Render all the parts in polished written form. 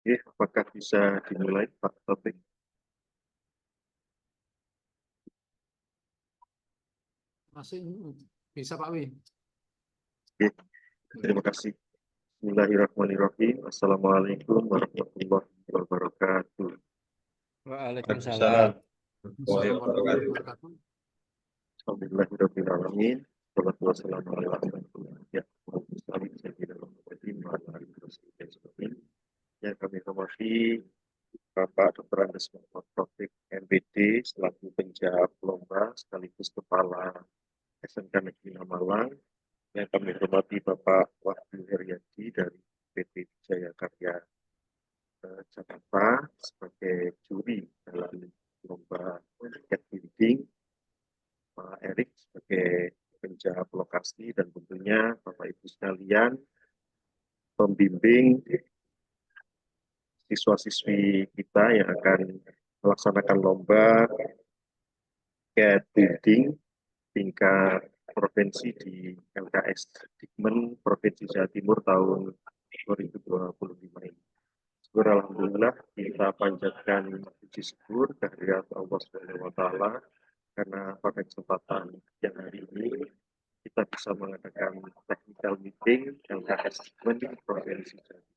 Apakah bisa dimulai Pak Taufik? Masih bisa Pak Wi. Oke, terima kasih. Bismillahirrahmanirrahim. Assalamualaikum warahmatullahi wabarakatuh. Waalaikumsalam. Warahmatullahi wabarakatuh. Alhamdulillahirrahmanirrahim. Salatu wassalamu ala yang kami hormati Bapak Dr. Andes Muhammad Taufik MPD selaku penjawab lomba sekaligus Kepala SMK Negeri Malang. Yang kami hormati Bapak Wahyu Heriadi dari PT Jaya Karya Jakarta sebagai juri dalam lomba cat building, Pak Erik sebagai penjawab lokasi, dan tentunya Bapak Ibu sekalian pembimbing siswa-siswi kita yang akan melaksanakan lomba cat building tingkat provinsi di LKS Dikmen Provinsi Jawa Timur tahun 2025 ini. Syukur alhamdulillah kita panjatkan puji syukur kehadirat Allah Subhanahu wa taala karena pada kesempatan yang hari ini kita bisa mengadakan technical meeting LKS Dikmen Provinsi Jawa Timur.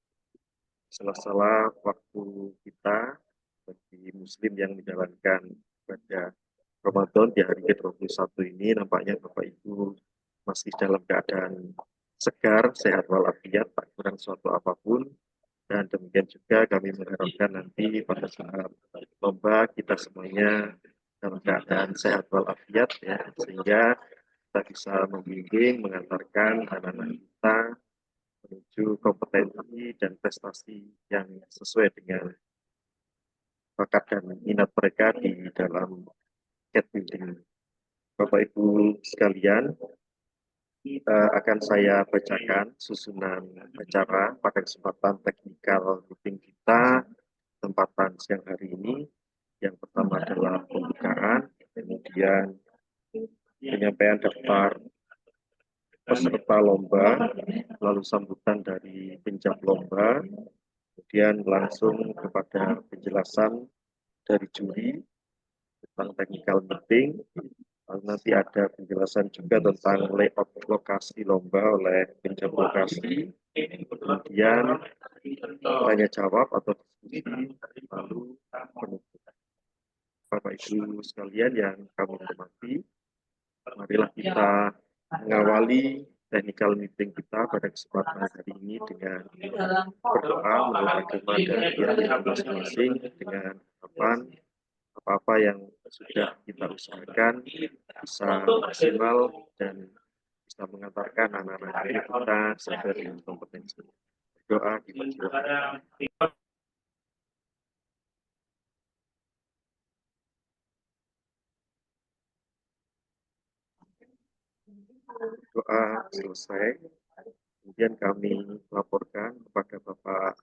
Sela-sela waktu kita bagi muslim yang menjalankan ibadah Ramadan di hari ke-21 ini, nampaknya Bapak Ibu masih dalam keadaan segar, sehat walafiat, tak kurang suatu apapun. Dan demikian juga kami mengharapkan nanti pada saat lomba kita semuanya dalam keadaan sehat walafiat, ya, sehingga kita bisa membimbing, mengantarkan anak-anak kita menuju kompetensi dan prestasi yang sesuai dengan bakat dan minat mereka di dalam cat building. Bapak Ibu sekalian, akan saya bacakan susunan acara pada kesempatan technical meeting kita tempatan siang hari ini. Yang pertama adalah pembukaan, kemudian penyampaian daftar peserta lomba, lalu sambutan dari penjawab lomba, kemudian langsung kepada penjelasan dari juri tentang technical meeting. Lalu nanti ada penjelasan juga tentang layout lokasi lomba oleh penjawab lokasi, kemudian tanya jawab atau diskusi, lalu penutup. Bapak Ibu sekalian yang kami hormati, marilah kita mengawali technical meeting kita pada kesempatan hari ini dengan berdoa menurut agama dan keyakinan masing-masing, dengan harapan apa-apa yang sudah kita usahakan bisa maksimal dan bisa mengantarkan anak-anak kita sampai dengan kompetensi. Doa dipersilakan. Doa selesai, kemudian kami laporkan kepada Bapak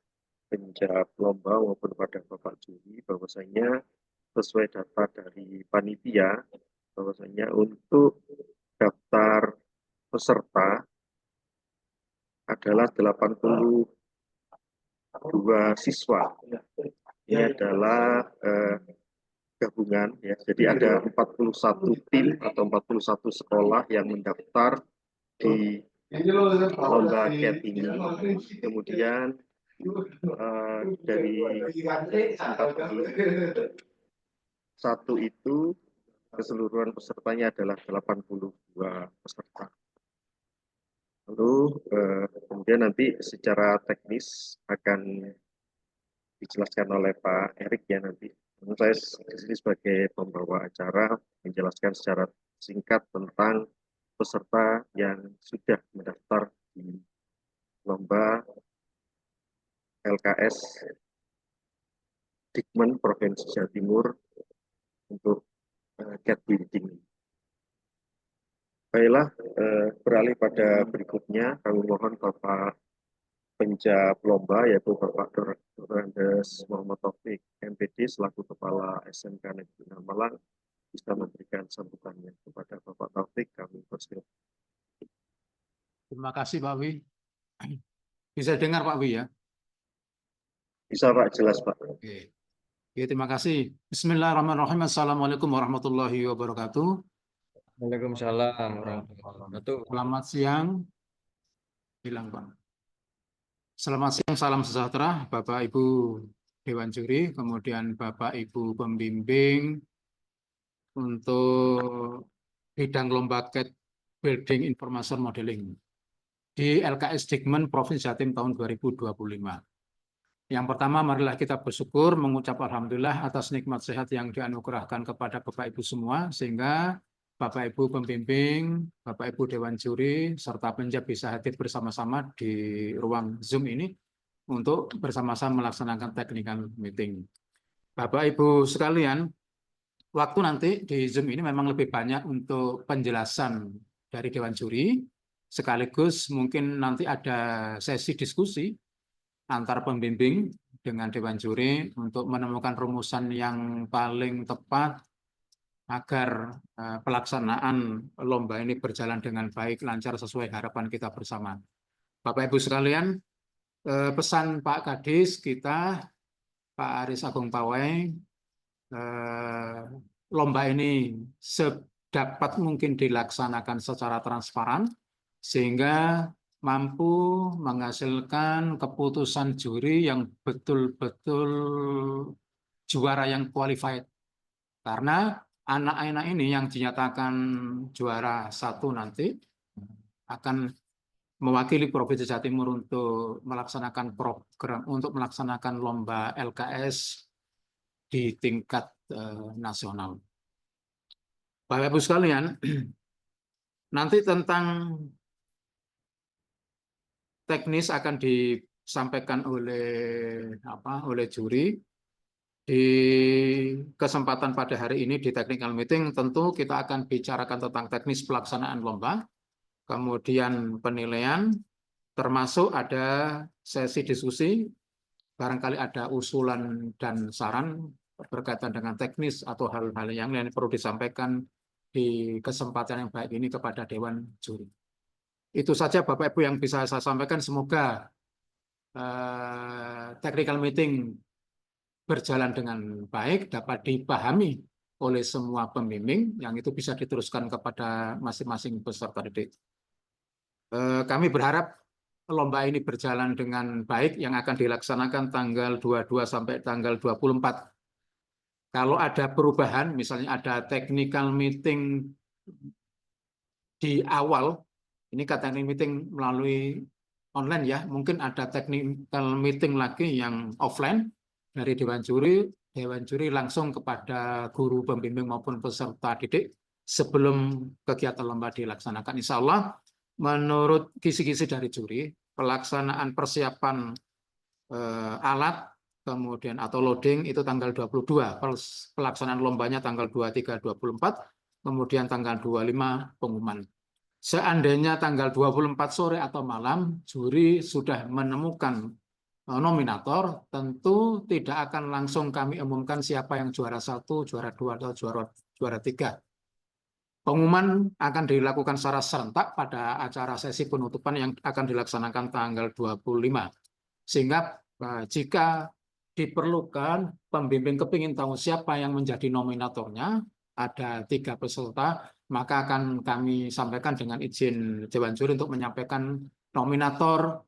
penjawab lomba maupun pada Bapak juri bahwasanya sesuai data dari panitia bahwasanya untuk daftar peserta adalah 82 siswa. Ini adalah gabungan, ya. Jadi ada 41 tim atau 41 sekolah yang mendaftar di lomba cat ini. Kemudian dari 41 itu keseluruhan pesertanya adalah 82 peserta. Lalu kemudian nanti secara teknis akan dijelaskan oleh Pak Erik ya nanti. Saya di sini sebagai pembawa acara menjelaskan secara singkat tentang peserta yang sudah mendaftar di lomba LKS Dikmen Provinsi Jawa Timur untuk cat building. Baiklah, beralih pada berikutnya, kami mohon Bapak penjawab lomba yaitu Bapak Dr. Andes Muhammad Taufik MPD selaku Kepala SMK Negeri Malang bisa memberikan sambutannya kepada Bapak Taufik. Kami persilakan. Terima kasih Pak Wi. Bisa dengar Pak Wi ya? Bisa Pak, jelas Pak. Oke. Oke, terima kasih. Bismillahirrahmanirrahim. Assalamualaikum warahmatullahi wabarakatuh. Waalaikumsalam warahmatullahi wabarakatuh. Selamat siang. Bilang Pak. Selamat siang, salam sejahtera, Bapak Ibu Dewan Juri, kemudian Bapak Ibu Pembimbing untuk bidang lomba CAT Building Information Modeling di LKS Dikmen Provinsi Jatim tahun 2025. Yang pertama, marilah kita bersyukur mengucap alhamdulillah atas nikmat sehat yang dianugerahkan kepada Bapak Ibu semua, sehingga Bapak Ibu Pembimbing, Bapak Ibu Dewan Juri, serta penjab bisa hadir bersama-sama di ruang Zoom ini untuk bersama-sama melaksanakan technical meeting. Bapak Ibu sekalian, waktu nanti di Zoom ini memang lebih banyak untuk penjelasan dari Dewan Juri, sekaligus mungkin nanti ada sesi diskusi antar pembimbing dengan Dewan Juri untuk menemukan rumusan yang paling tepat agar pelaksanaan lomba ini berjalan dengan baik, lancar, sesuai harapan kita bersama. Bapak Ibu sekalian, pesan Pak Kadis kita, Pak Aris Agung Pawai, lomba ini sedapat mungkin dilaksanakan secara transparan, sehingga mampu menghasilkan keputusan juri yang betul-betul juara yang qualified. Karena anak-anak ini yang dinyatakan juara 1 nanti akan mewakili Provinsi Jawa Timur untuk melaksanakan program, untuk melaksanakan lomba LKS di tingkat nasional. Bapak Ibu sekalian, nanti tentang teknis akan disampaikan oleh juri. Di kesempatan pada hari ini di technical meeting tentu kita akan bicarakan tentang teknis pelaksanaan lomba, kemudian penilaian, termasuk ada sesi diskusi, barangkali ada usulan dan saran berkaitan dengan teknis atau hal-hal yang lain perlu disampaikan di kesempatan yang baik ini kepada Dewan Juri. Itu saja Bapak Ibu yang bisa saya sampaikan. Semoga technical meeting berjalan dengan baik, dapat dipahami oleh semua pembimbing, yang itu bisa diteruskan kepada masing-masing peserta didik. Kami berharap lomba ini berjalan dengan baik, yang akan dilaksanakan tanggal 22 sampai tanggal 24. Kalau ada perubahan, misalnya ada technical meeting di awal, ini technical meeting melalui online ya, mungkin ada technical meeting lagi yang offline dari Dewan Juri langsung kepada guru pembimbing maupun peserta didik sebelum kegiatan lomba dilaksanakan. Insya Allah, menurut kisi-kisi dari juri, pelaksanaan persiapan alat, kemudian atau loading itu tanggal 22, pelaksanaan lombanya tanggal 23, 24, kemudian tanggal 25 pengumuman. Seandainya tanggal 24 sore atau malam, juri sudah menemukan nominator, tentu tidak akan langsung kami umumkan siapa yang juara 1, juara 2, atau juara 3. Pengumuman akan dilakukan secara serentak pada acara sesi penutupan yang akan dilaksanakan tanggal 25. Sehingga jika diperlukan, pembimbing kepingin tahu siapa yang menjadi nominatornya, ada 3 peserta, maka akan kami sampaikan dengan izin Dewan Juri untuk menyampaikan nominator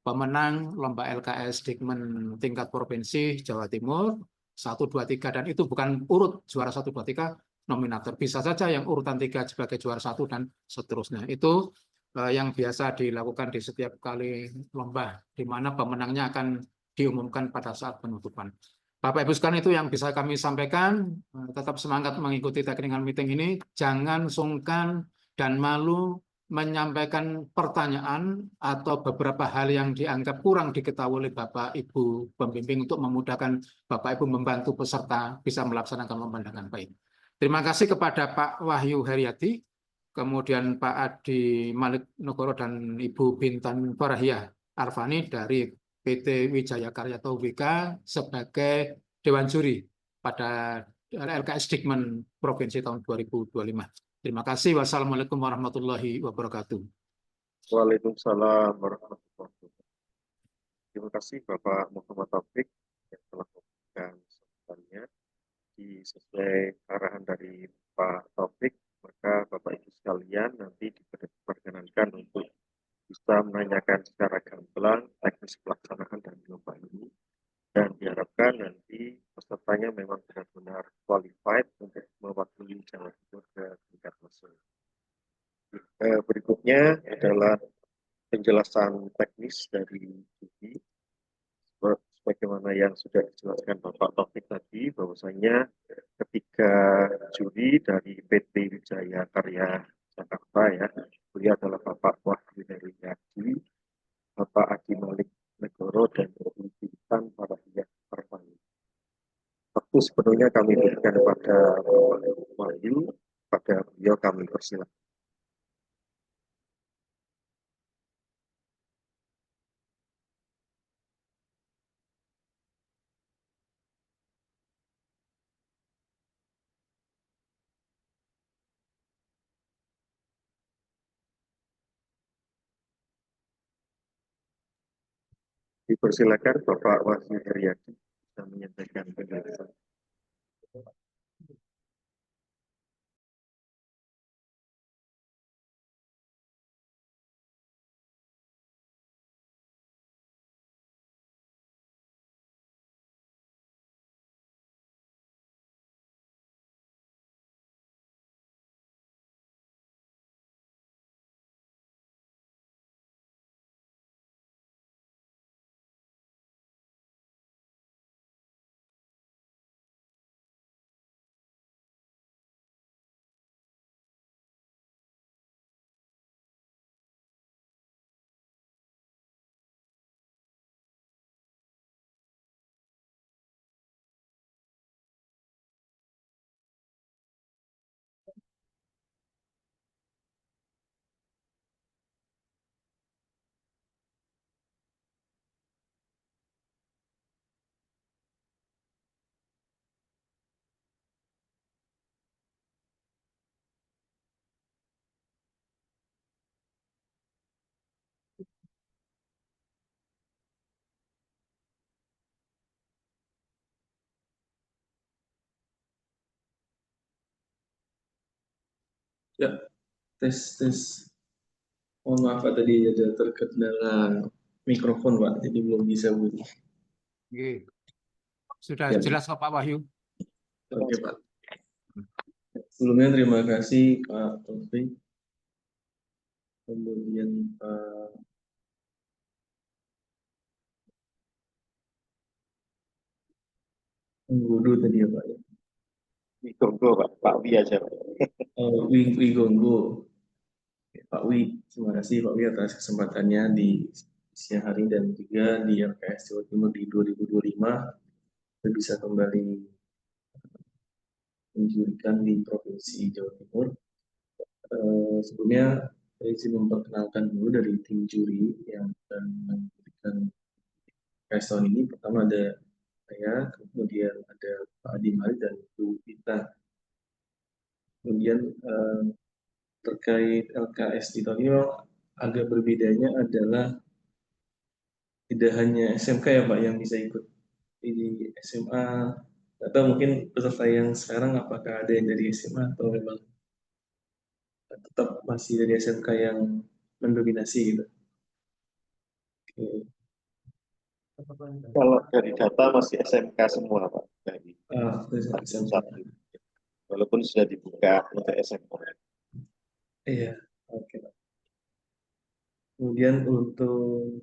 pemenang lomba LKS Dikmen tingkat provinsi Jawa Timur 1, 2, 3, dan itu bukan urut juara 1, 2, 3 nominator, bisa saja yang urutan 3 sebagai juara 1 dan seterusnya. Itu yang biasa dilakukan di setiap kali lomba, di mana pemenangnya akan diumumkan pada saat penutupan. Bapak Ibu sekalian, itu yang bisa kami sampaikan. Tetap semangat mengikuti technical meeting ini, jangan sungkan dan malu menyampaikan pertanyaan atau beberapa hal yang dianggap kurang diketahui oleh Bapak Ibu pembimbing untuk memudahkan Bapak Ibu membantu peserta bisa melaksanakan lomba dengan baik. Terima kasih kepada Pak Wahyu Heriati, kemudian Pak Adi Malik Nugoro, dan Ibu Bintan Farahiyah Arfani dari PT Wijaya Karya atau WK sebagai Dewan Juri pada LKS Dikmen Provinsi tahun 2025. Terima kasih. Wassalamualaikum warahmatullahi wabarakatuh. Waalaikumsalam warahmatullahi wabarakatuh. Terima kasih Bapak Muhammad Taufik. yang telah memberikan sambutannya. Sesuai arahan dari Pak Taufik, maka Bapak Ibu sekalian nanti diperkenankan untuk bisa menanyakan secara gamblang teknis pelaksanaan dan lomba ini, dan diharapkan nanti pesertanya memang benar-benar qualified untuk mewakili Jawa Timur ke tingkat nasional. Berikutnya adalah penjelasan teknis dari juri. Sebagaimana yang sudah dijelaskan Bapak Taufik tadi, bahwasanya ketika juri dari PT Wijaya Karya Jakarta, ya, beliau adalah Bapak Wahyu Heriadi, Bapak Adi Malik Negoro, dan Ibu Bintan Parahiyah Permani. Waktu sepenuhnya kami berikan kepada Bapak Wahyu, pada beliau kami persilakan. Dipersilakan Bapak Wahyu Heriadi bisa menyampaikan penjelasan. Ya, tes. Mohon maaf Pak, tadi ada terkendala mikrofon Pak, jadi belum bisa bunyi. Oke. Sudah Ya. jelas kok Pak Wahyu. Oke Pak. Sebelumnya terima kasih Pak Taufik, kemudian Pak Nggodo tadi ya Pak ya. Wigongo, Pak Wi aja. Wigongo. Pak Wi, terima kasih Pak Wi atas kesempatannya di siang hari dan juga di LKS Jawa Timur di 2025 kita bisa kembali menjurikan di Provinsi Jawa Timur. Sebelumnya saya izin memperkenalkan dulu dari tim juri yang akan memberikan LKS tahun ini. Pertama ada saya, kemudian ada Pak Adi Malik dan Bu Vita. Kemudian terkait LKS di tahun ini agak berbedanya adalah tidak hanya SMK ya Pak yang bisa ikut di SMA, atau mungkin peserta yang sekarang apakah ada yang dari SMA atau memang tetap masih dari SMK yang mendominasi gitu. Oke. Kalau dari data masih SMK semua, Pak, dari SMK. walaupun sudah dibuka untuk SMK. Iya, oke Pak. Kemudian untuk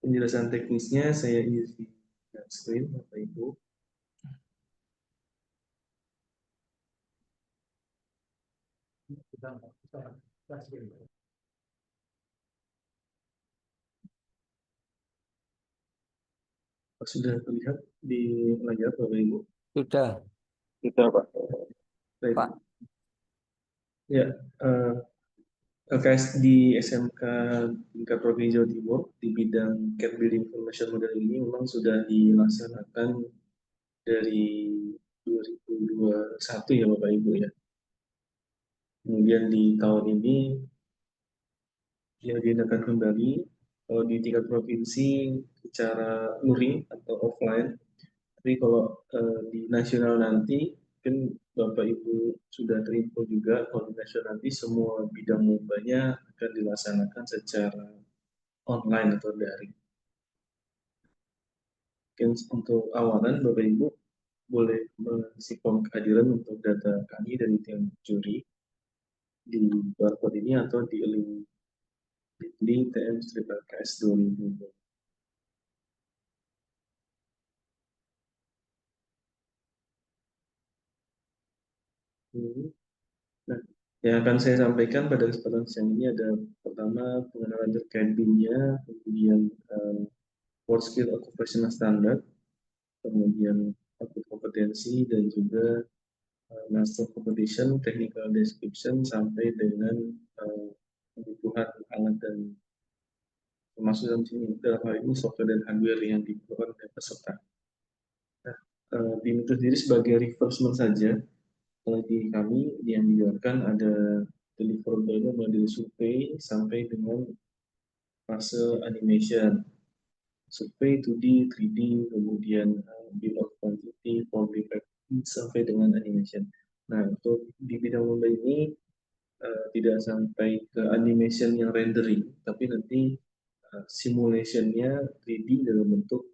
penjelasan teknisnya saya isi screen Bapak Ibu. Sudah terlihat di layar Bapak Ibu? Sudah, Sudah, Pak. Baik. Pak. Ya, LKS di SMK tingkat Provinsi Jawa Timur di bidang Cat Building Information Model ini memang sudah dilaksanakan dari 2021 ya Bapak Ibu ya. Kemudian di tahun ini ya diadakan kembali. Kalau di tingkat provinsi secara luring atau offline. Tapi kalau di nasional nanti, mungkin Bapak Ibu sudah terinfo juga, kalau di nasional nanti semua bidang lombanya akan dilaksanakan secara online atau daring. Mungkin untuk awalan Bapak Ibu boleh mengisi form kehadiran untuk data kami dari tim juri di barcode ini atau di link TM-LKS 2020. Nah, yang akan saya sampaikan pada kesempatan siang ini ada pertama pengenalan terkait BIM-nya, kemudian World Skill Occupational Standard, kemudian output kompetensi, dan juga master competition, technical description, sampai dengan kebutuhan alat dan termasuk dalam hal ini software dan hardware yang diperlukan oleh peserta. Nah, BIM itu sendiri sebagai reference saja. Kalau di kami yang dijalankan ada deliverable model survei sampai dengan fase animation, survei 2D, 3D, kemudian build of quantity, forming sampai dengan animation. Nah, untuk di bidang lomba ini tidak sampai ke animation yang rendering, tapi nanti simulationnya 3D dalam bentuk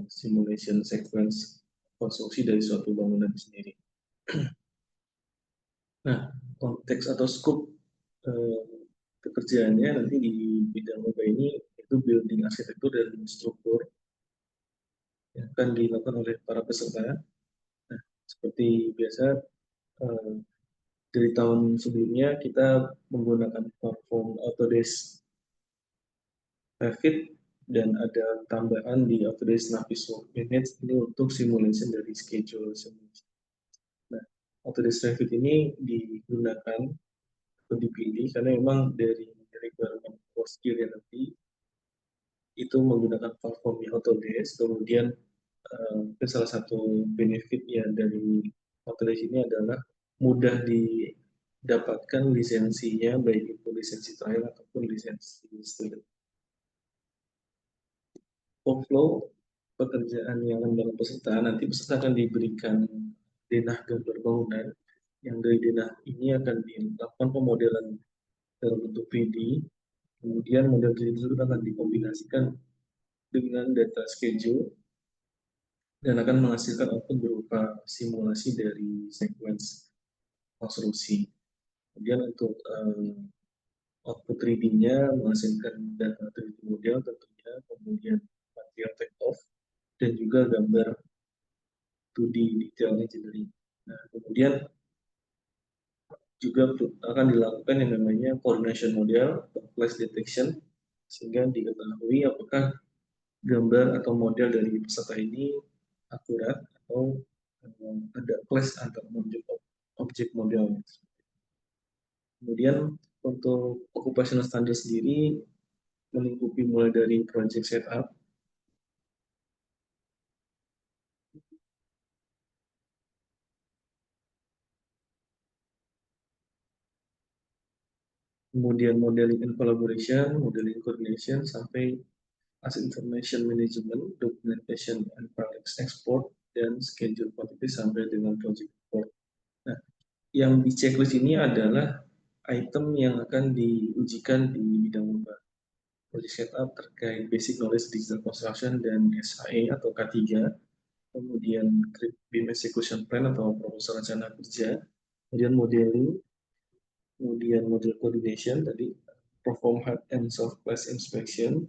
simulation sequence konstruksi dari suatu bangunan sendiri. Nah, konteks atau scope pekerjaannya nanti di bidang lomba ini itu building arsitektur dan struktur yang akan dilakukan oleh para peserta. Nah, seperti biasa dari tahun sebelumnya kita menggunakan platform Autodesk Revit dan ada tambahan di Autodesk Navis Workbench ini untuk simulation dari schedule simulation. Nah, Autodesk Revit ini digunakan atau dipilih karena memang dari requirement for skill yang nanti itu menggunakan platformnya Autodesk. Kemudian salah satu benefit ya dari Autodesk ini adalah mudah didapatkan lisensinya, baik itu lisensi trial ataupun lisensi student. Workflow pekerjaan yang dalam peserta, nanti peserta akan diberikan denah gambar bangunan, yang dari denah ini akan dilakukan pemodelan dalam bentuk 3D, kemudian model 3D tersebut akan dikombinasikan dengan data schedule dan akan menghasilkan output berupa simulasi dari sequence konstruksi. Kemudian untuk output 3D-nya menghasilkan data 3D model tentunya, kemudian material take-off, dan juga gambar 2D detail engineering. Nah, kemudian juga akan dilakukan yang namanya coordination model atau clash detection, sehingga diketahui apakah gambar atau model dari peserta ini akurat atau ada clash antara objek model. Kemudian untuk occupational standard sendiri melingkupi mulai dari project setup, kemudian modeling and collaboration, modeling coordination, sampai asset information management, documentation and file export, dan schedule quantity sampai dengan project report. Nah, yang di checklist ini adalah item yang akan diujikan di bidang lomba. Project setup terkait basic knowledge digital construction dan SAE atau K3, kemudian BIM execution plan atau proposal rencana kerja, kemudian modeling, kemudian model coordination tadi, perform hard and soft class inspection,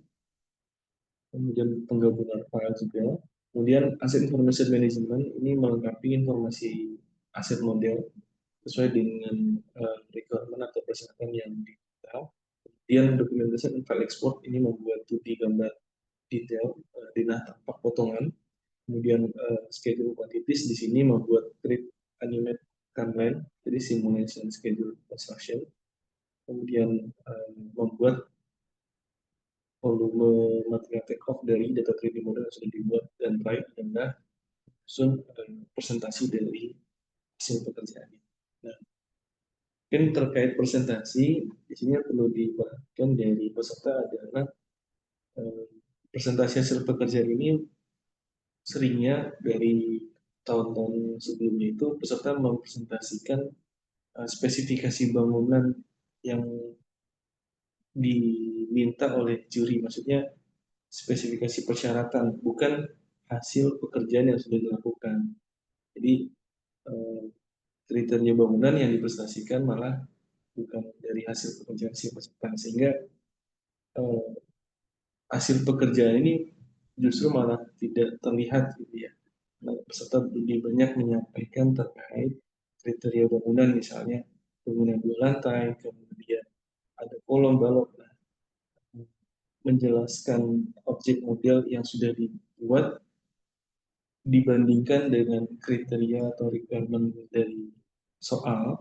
kemudian penggabungan file juga, kemudian asset information management ini melengkapi informasi aset model sesuai dengan requirement atau persyaratan yang diminta. Kemudian documentation and file export ini membuat 2D gambar detail denah tampak potongan. Kemudian schedule quantities di sini membuat grid animate timeline, jadi simulation schedule construction. Kemudian membuat volume material take off dari data 3D model yang sudah dibuat, dan terakhir adalah presentasi dari hasil pekerjaan. Nah, mungkin terkait presentasi di sini perlu diperhatikan dari peserta adalah presentasi hasil pekerjaan ini seringnya dari tahun-tahun sebelumnya itu peserta mempresentasikan spesifikasi bangunan yang diminta oleh juri, maksudnya spesifikasi persyaratan, bukan hasil pekerjaan yang sudah dilakukan. Jadi kriteria bangunan yang dipresentasikan malah bukan dari hasil pekerjaan si peserta, sehingga hasil pekerjaan ini justru malah tidak terlihat gitu ya. Nah, peserta lebih banyak menyampaikan terkait kriteria bangunan, misalnya bangunan 2 lantai, kemudian ada kolom balok, menjelaskan objek model yang sudah dibuat dibandingkan dengan kriteria atau requirement dari soal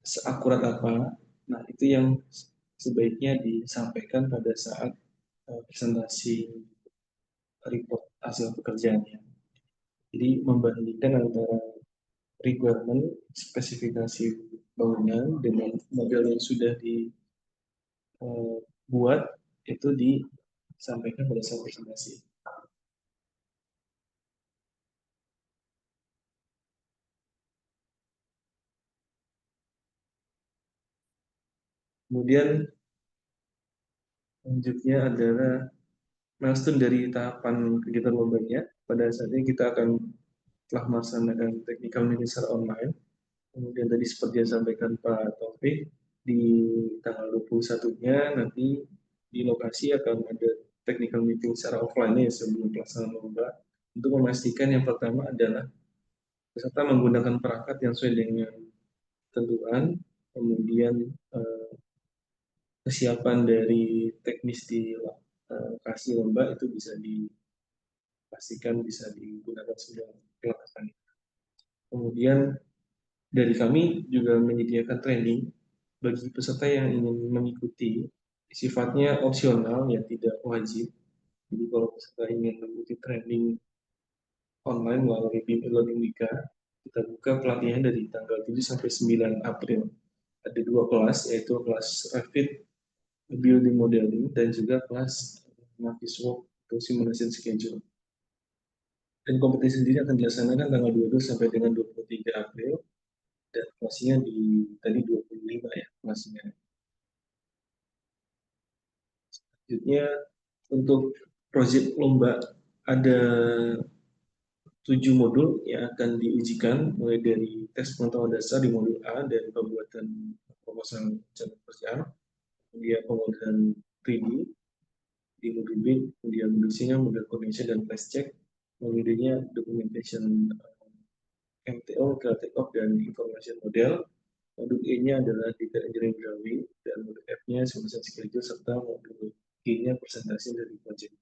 seakurat apa. Nah, itu yang sebaiknya disampaikan pada saat presentasi report hasil pekerjaannya. Jadi membandingkan antara requirement, spesifikasi bangunan dengan model yang sudah dibuat itu disampaikan pada saat presentasi. Kemudian selanjutnya adalah milestone dari tahapan kegiatan lombanya. Pada saat ini kita akan telah melaksanakan technical meeting secara online. Kemudian tadi seperti yang disampaikan Pak Taufik, di tanggal 21-nya nanti di lokasi akan ada technical meeting secara offline ya sebelum pelaksanaan lomba. Untuk memastikan yang pertama adalah peserta menggunakan perangkat yang sesuai dengan ketentuan, kemudian kesiapan dari teknis di lokasi lomba itu bisa dipastikan bisa digunakan sebuah peralatan. Kemudian dari kami juga menyediakan training bagi peserta yang ingin mengikuti, sifatnya opsional ya tidak wajib. Jadi kalau peserta ingin mengikuti training online melalui BIM e-learning Wika, kita buka pelatihan dari tanggal 7 sampai 9 April. Ada 2 kelas, yaitu kelas Revit Building Modeling dan juga kelas Navisworks atau Simulation Schedule. Dan kompetisi sendiri akan dilaksanakan tanggal 22 sampai dengan 23 April dan kelasnya di tadi 25 ya kelasnya. Selanjutnya untuk proyek lomba ada 7 modul yang akan diujikan, mulai dari tes pengetahuan dasar di modul A dan pembuatan proposal rencana kerja, kemudian pemodelan 3D di modul B, kemudian modul C-nya model coordination dan flash check, modul D-nya documentation MTO, take-off, dan information model. Modul E-nya adalah detail engineering drawing, dan modul F-nya simulation schedule, serta modul G-nya presentasi dari project.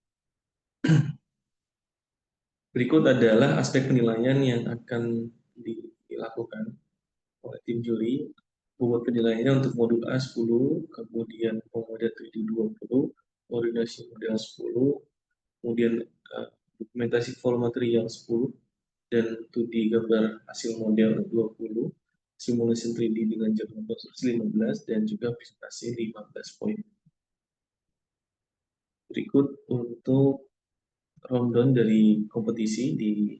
Berikut adalah aspek penilaian yang akan dilakukan oleh tim juri. Bobot penilaiannya untuk modul A 10, kemudian pemodel 3D 20, koordinasi model 10, kemudian dokumentasi volume material 10, dan 2D gambar hasil model 20, simulasi 3D dengan jadwal konstruksi 15, dan juga presentasi 15 poin. Berikut untuk rundown dari kompetisi di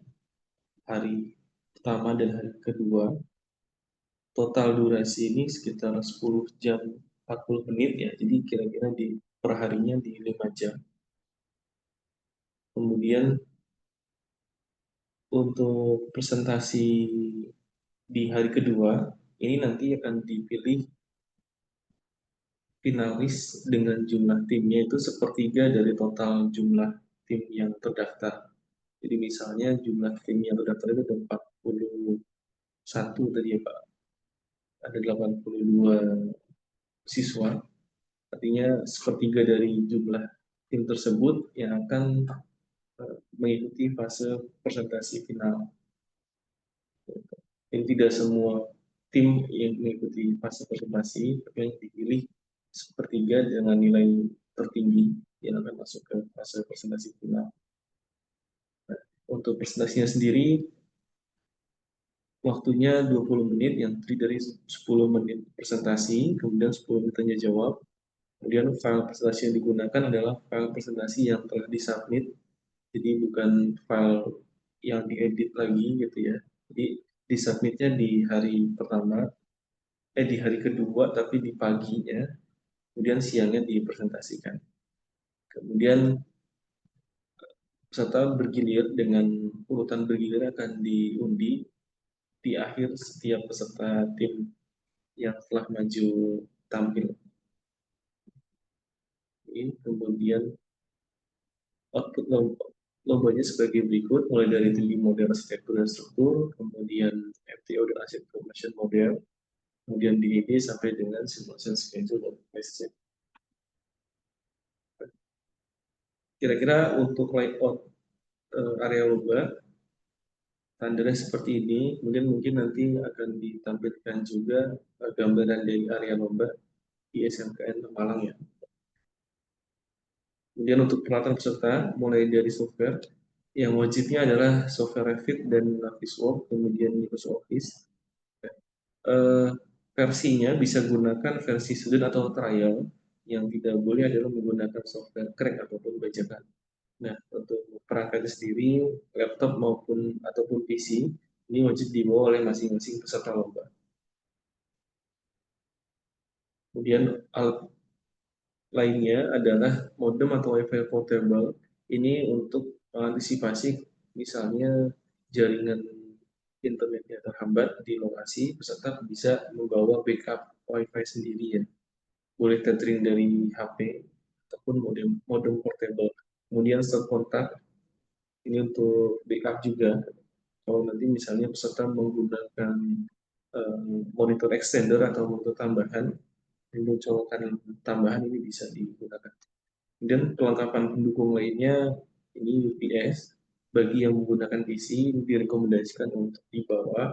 hari pertama dan hari kedua. Total durasi ini sekitar 10 jam 40 menit ya, jadi kira-kira di perharinya di 5 jam. Kemudian untuk presentasi di hari kedua, ini nanti akan dipilih finalis dengan jumlah timnya itu sepertiga dari total jumlah tim yang terdaftar. Jadi misalnya jumlah tim yang terdaftar itu ada 41 tadi ya Pak. Ada 82 siswa. Artinya sepertiga dari jumlah tim tersebut yang akan mengikuti fase presentasi final. Ini tidak semua tim yang mengikuti fase presentasi, tapi yang dipilih sepertiga dengan nilai tertinggi yang akan masuk ke fase presentasi final. Nah, untuk presentasinya sendiri, waktunya 20 menit, yang terdiri dari 10 menit presentasi, kemudian 10 menit tanya jawab, Kemudian file presentasi yang digunakan adalah file presentasi yang telah disubmit, jadi bukan file yang diedit lagi gitu ya. Jadi disubmitnya di hari pertama, di hari kedua tapi di paginya, kemudian siangnya dipresentasikan. Kemudian peserta bergilir dengan urutan bergilir akan diundi di akhir setiap peserta tim yang telah maju tampil. Kemudian output lombanya sebagai berikut, mulai dari 3D model arsitektur dan struktur, kemudian FTO dan Asset Information Model, kemudian DED sampai dengan simulation schedule dan price. Kira-kira untuk layout area lomba, standarnya seperti ini, kemudian mungkin nanti akan ditampilkan juga gambaran dari area lomba di SMKN Malang ya. Kemudian untuk peralatan peserta, mulai dari software, yang wajibnya adalah software Revit dan Navisworks, kemudian Microsoft Office. Versinya bisa gunakan versi student atau trial, yang tidak boleh adalah menggunakan software crack ataupun bajakan. Nah, untuk perangkatnya sendiri, laptop maupun ataupun PC, ini wajib dibawa oleh masing-masing peserta lomba. Kemudian alat lainnya adalah modem atau WiFi portable. Ini untuk mengantisipasi misalnya jaringan internetnya terhambat di lokasi, peserta bisa membawa backup WiFi sendiri ya. Boleh tethering dari HP ataupun modem portable. Kemudian stop kontak, ini untuk backup juga. Kalau nanti misalnya peserta menggunakan monitor extender atau monitor tambahan, untuk colokan tambahan ini bisa digunakan. Kemudian kelengkapan pendukung lainnya, ini UPS. Bagi yang menggunakan PC, ini direkomendasikan untuk dibawa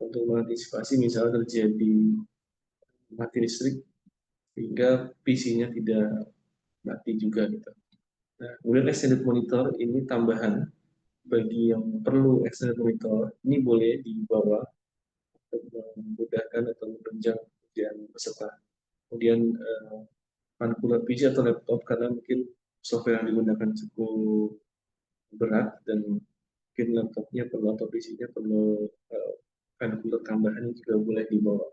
untuk mengantisipasi misalnya terjadi mati listrik sehingga PC-nya tidak mati juga gitu. Nah, kemudian extended monitor ini tambahan bagi yang perlu extended monitor, ini boleh dibawa untuk memudahkan atau menunjang pekerjaan peserta. Kemudian manipulator PC atau laptop karena mungkin software yang digunakan cukup berat dan mungkin laptopnya perlu atau PC-nya perlu manipulator tambahan juga boleh dibawa.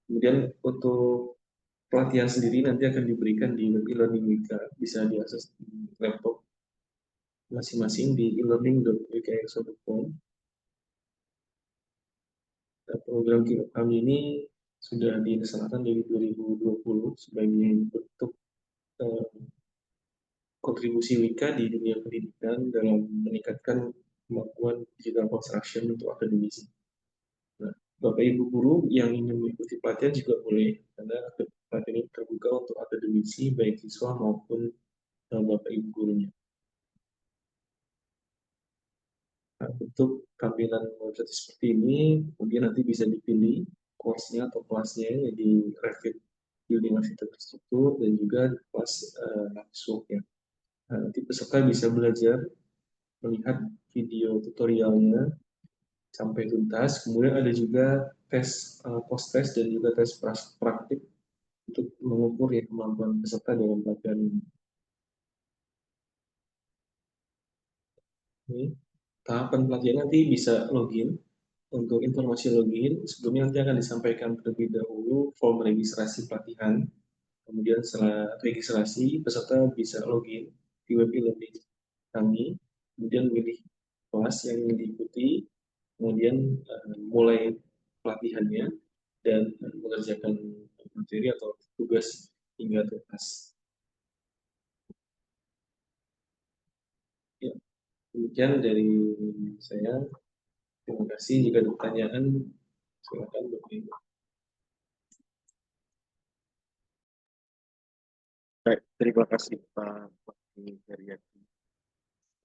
Kemudian untuk pelatihan sendiri nanti akan diberikan di e-learning Wika, bisa diakses di laptop masing-masing di e-learning.wikaexo.com. Program kami ini sudah dilaksanakan dari 2020 sebagai bentuk kontribusi Wika di dunia pendidikan dalam meningkatkan kemampuan digital construction untuk akademisi. Nah, Bapak Ibu guru yang ingin mengikuti pelatihan juga boleh, karena pelatihan ini terbuka untuk akademisi, baik siswa maupun Bapak Ibu gurunya. Nah, untuk tampilan website seperti ini, kemudian nanti bisa dipilih course-nya atau kelasnya di Revit Building Architecture Struktur dan juga kelas Navisworks ya. Nah, nanti peserta bisa belajar melihat video tutorialnya sampai tuntas. Kemudian ada juga tes post test dan juga tes praktik untuk mengukur ya kemampuan peserta dalam pelatihan ini. Tahapan pelatihan nanti bisa login. Untuk informasi login, sebelumnya nanti akan disampaikan terlebih dahulu form registrasi pelatihan. Kemudian setelah registrasi, peserta bisa login di web e-learning kami, kemudian memilih kelas yang ingin diikuti, kemudian mulai pelatihannya, dan mengerjakan materi atau tugas hingga tuntas. Ya, demikian dari saya. Terima kasih. Jika ada pertanyaan, silakan Bapak Ibu. Baik, terima kasih Pak Wakil Heriadi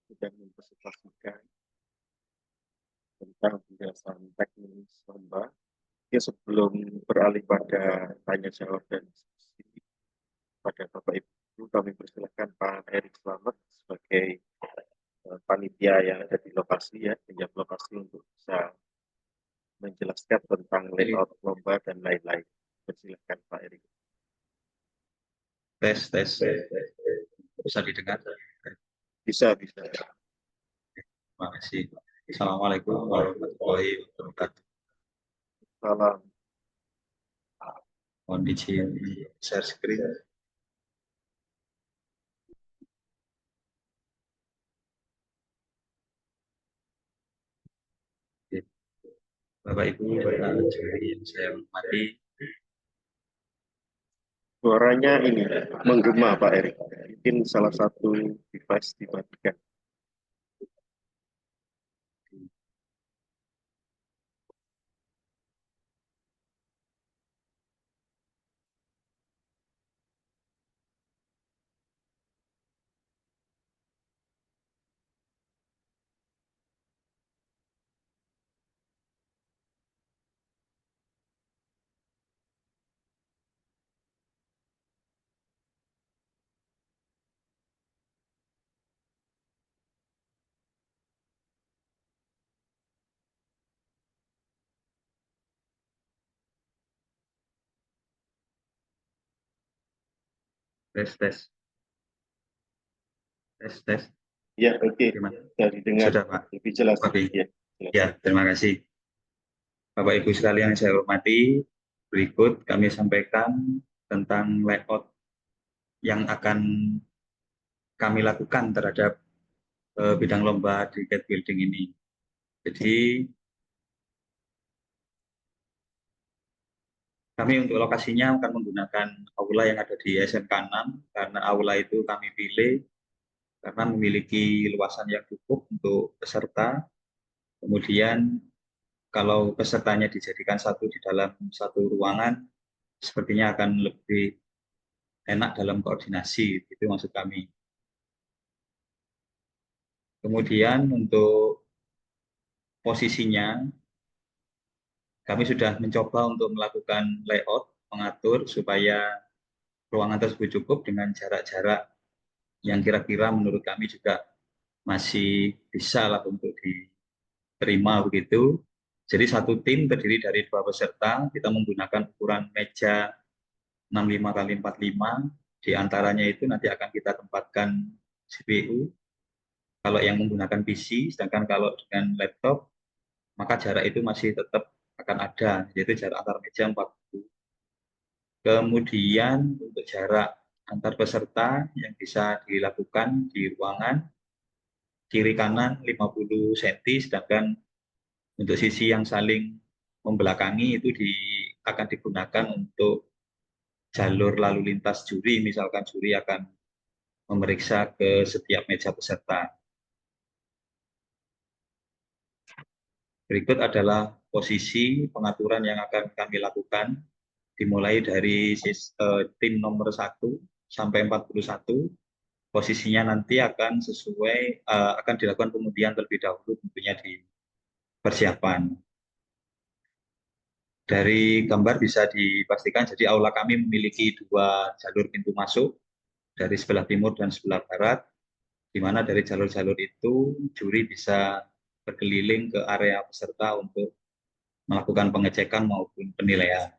sudah mempresentasikan tentang penjelasan teknis lomba. Ya, sebelum beralih pada tanya jawab dan diskusi pada Bapak Ibu, kami persilakan Pak Erik Slamet sebagai panitia yang ada di lokasi ya, menjadi lokasi untuk bisa menjelaskan tentang layout lomba dan lain-lain. Persilakan Pak Erik. Tes, tes. Bisa didengar? Bisa, bisa. Terima kasih. Assalamualaikum warahmatullahi wabarakatuh. Salam. Mohon izin share screen. Oke. Bapak Ibu, juri yang saya hormati, Suaranya ini menggema Pak Erik. Mungkin salah satu device dimatikan. tes, tes, tes, tes. Ya, oke. Gimana? Sudah didengar. Sudah, Pak. Lebih jelas. Oke. Ya, Ya, terima kasih. Bapak Ibu sekalian yang saya hormati, berikut kami sampaikan tentang layout yang akan kami lakukan terhadap bidang lomba di cat building ini. Jadi kami untuk lokasinya akan menggunakan aula yang ada di SMK 6 karena aula itu kami pilih karena memiliki luasan yang cukup untuk peserta. Kemudian kalau pesertanya dijadikan satu di dalam satu ruangan, sepertinya akan lebih enak dalam koordinasi, itu maksud kami. Kemudian untuk posisinya, kami sudah mencoba untuk melakukan layout, mengatur supaya ruangan tersebut cukup dengan jarak-jarak yang kira-kira menurut kami juga masih bisa lah untuk diterima begitu. Jadi satu tim terdiri dari 2 peserta, kita menggunakan ukuran meja 65 kali 45, di antaranya itu nanti akan kita tempatkan CPU. Kalau yang menggunakan PC, sedangkan kalau dengan laptop, maka jarak itu masih tetap akan ada, yaitu jarak antar meja 40. Kemudian untuk jarak antar peserta yang bisa dilakukan di ruangan, kiri kanan 50 cm, sedangkan untuk sisi yang saling membelakangi itu akan digunakan untuk jalur lalu lintas juri, misalkan juri akan memeriksa ke setiap meja peserta. Berikut adalah posisi pengaturan yang akan kami lakukan, dimulai dari tim nomor 1 sampai 41. Posisinya nanti akan akan dilakukan pengundian terlebih dahulu tentunya di persiapan. Dari gambar bisa dipastikan, jadi aula kami memiliki 2 jalur pintu masuk, dari sebelah timur dan sebelah barat, di mana dari jalur-jalur itu juri bisa berkeliling ke area peserta untuk melakukan pengecekan maupun penilaian.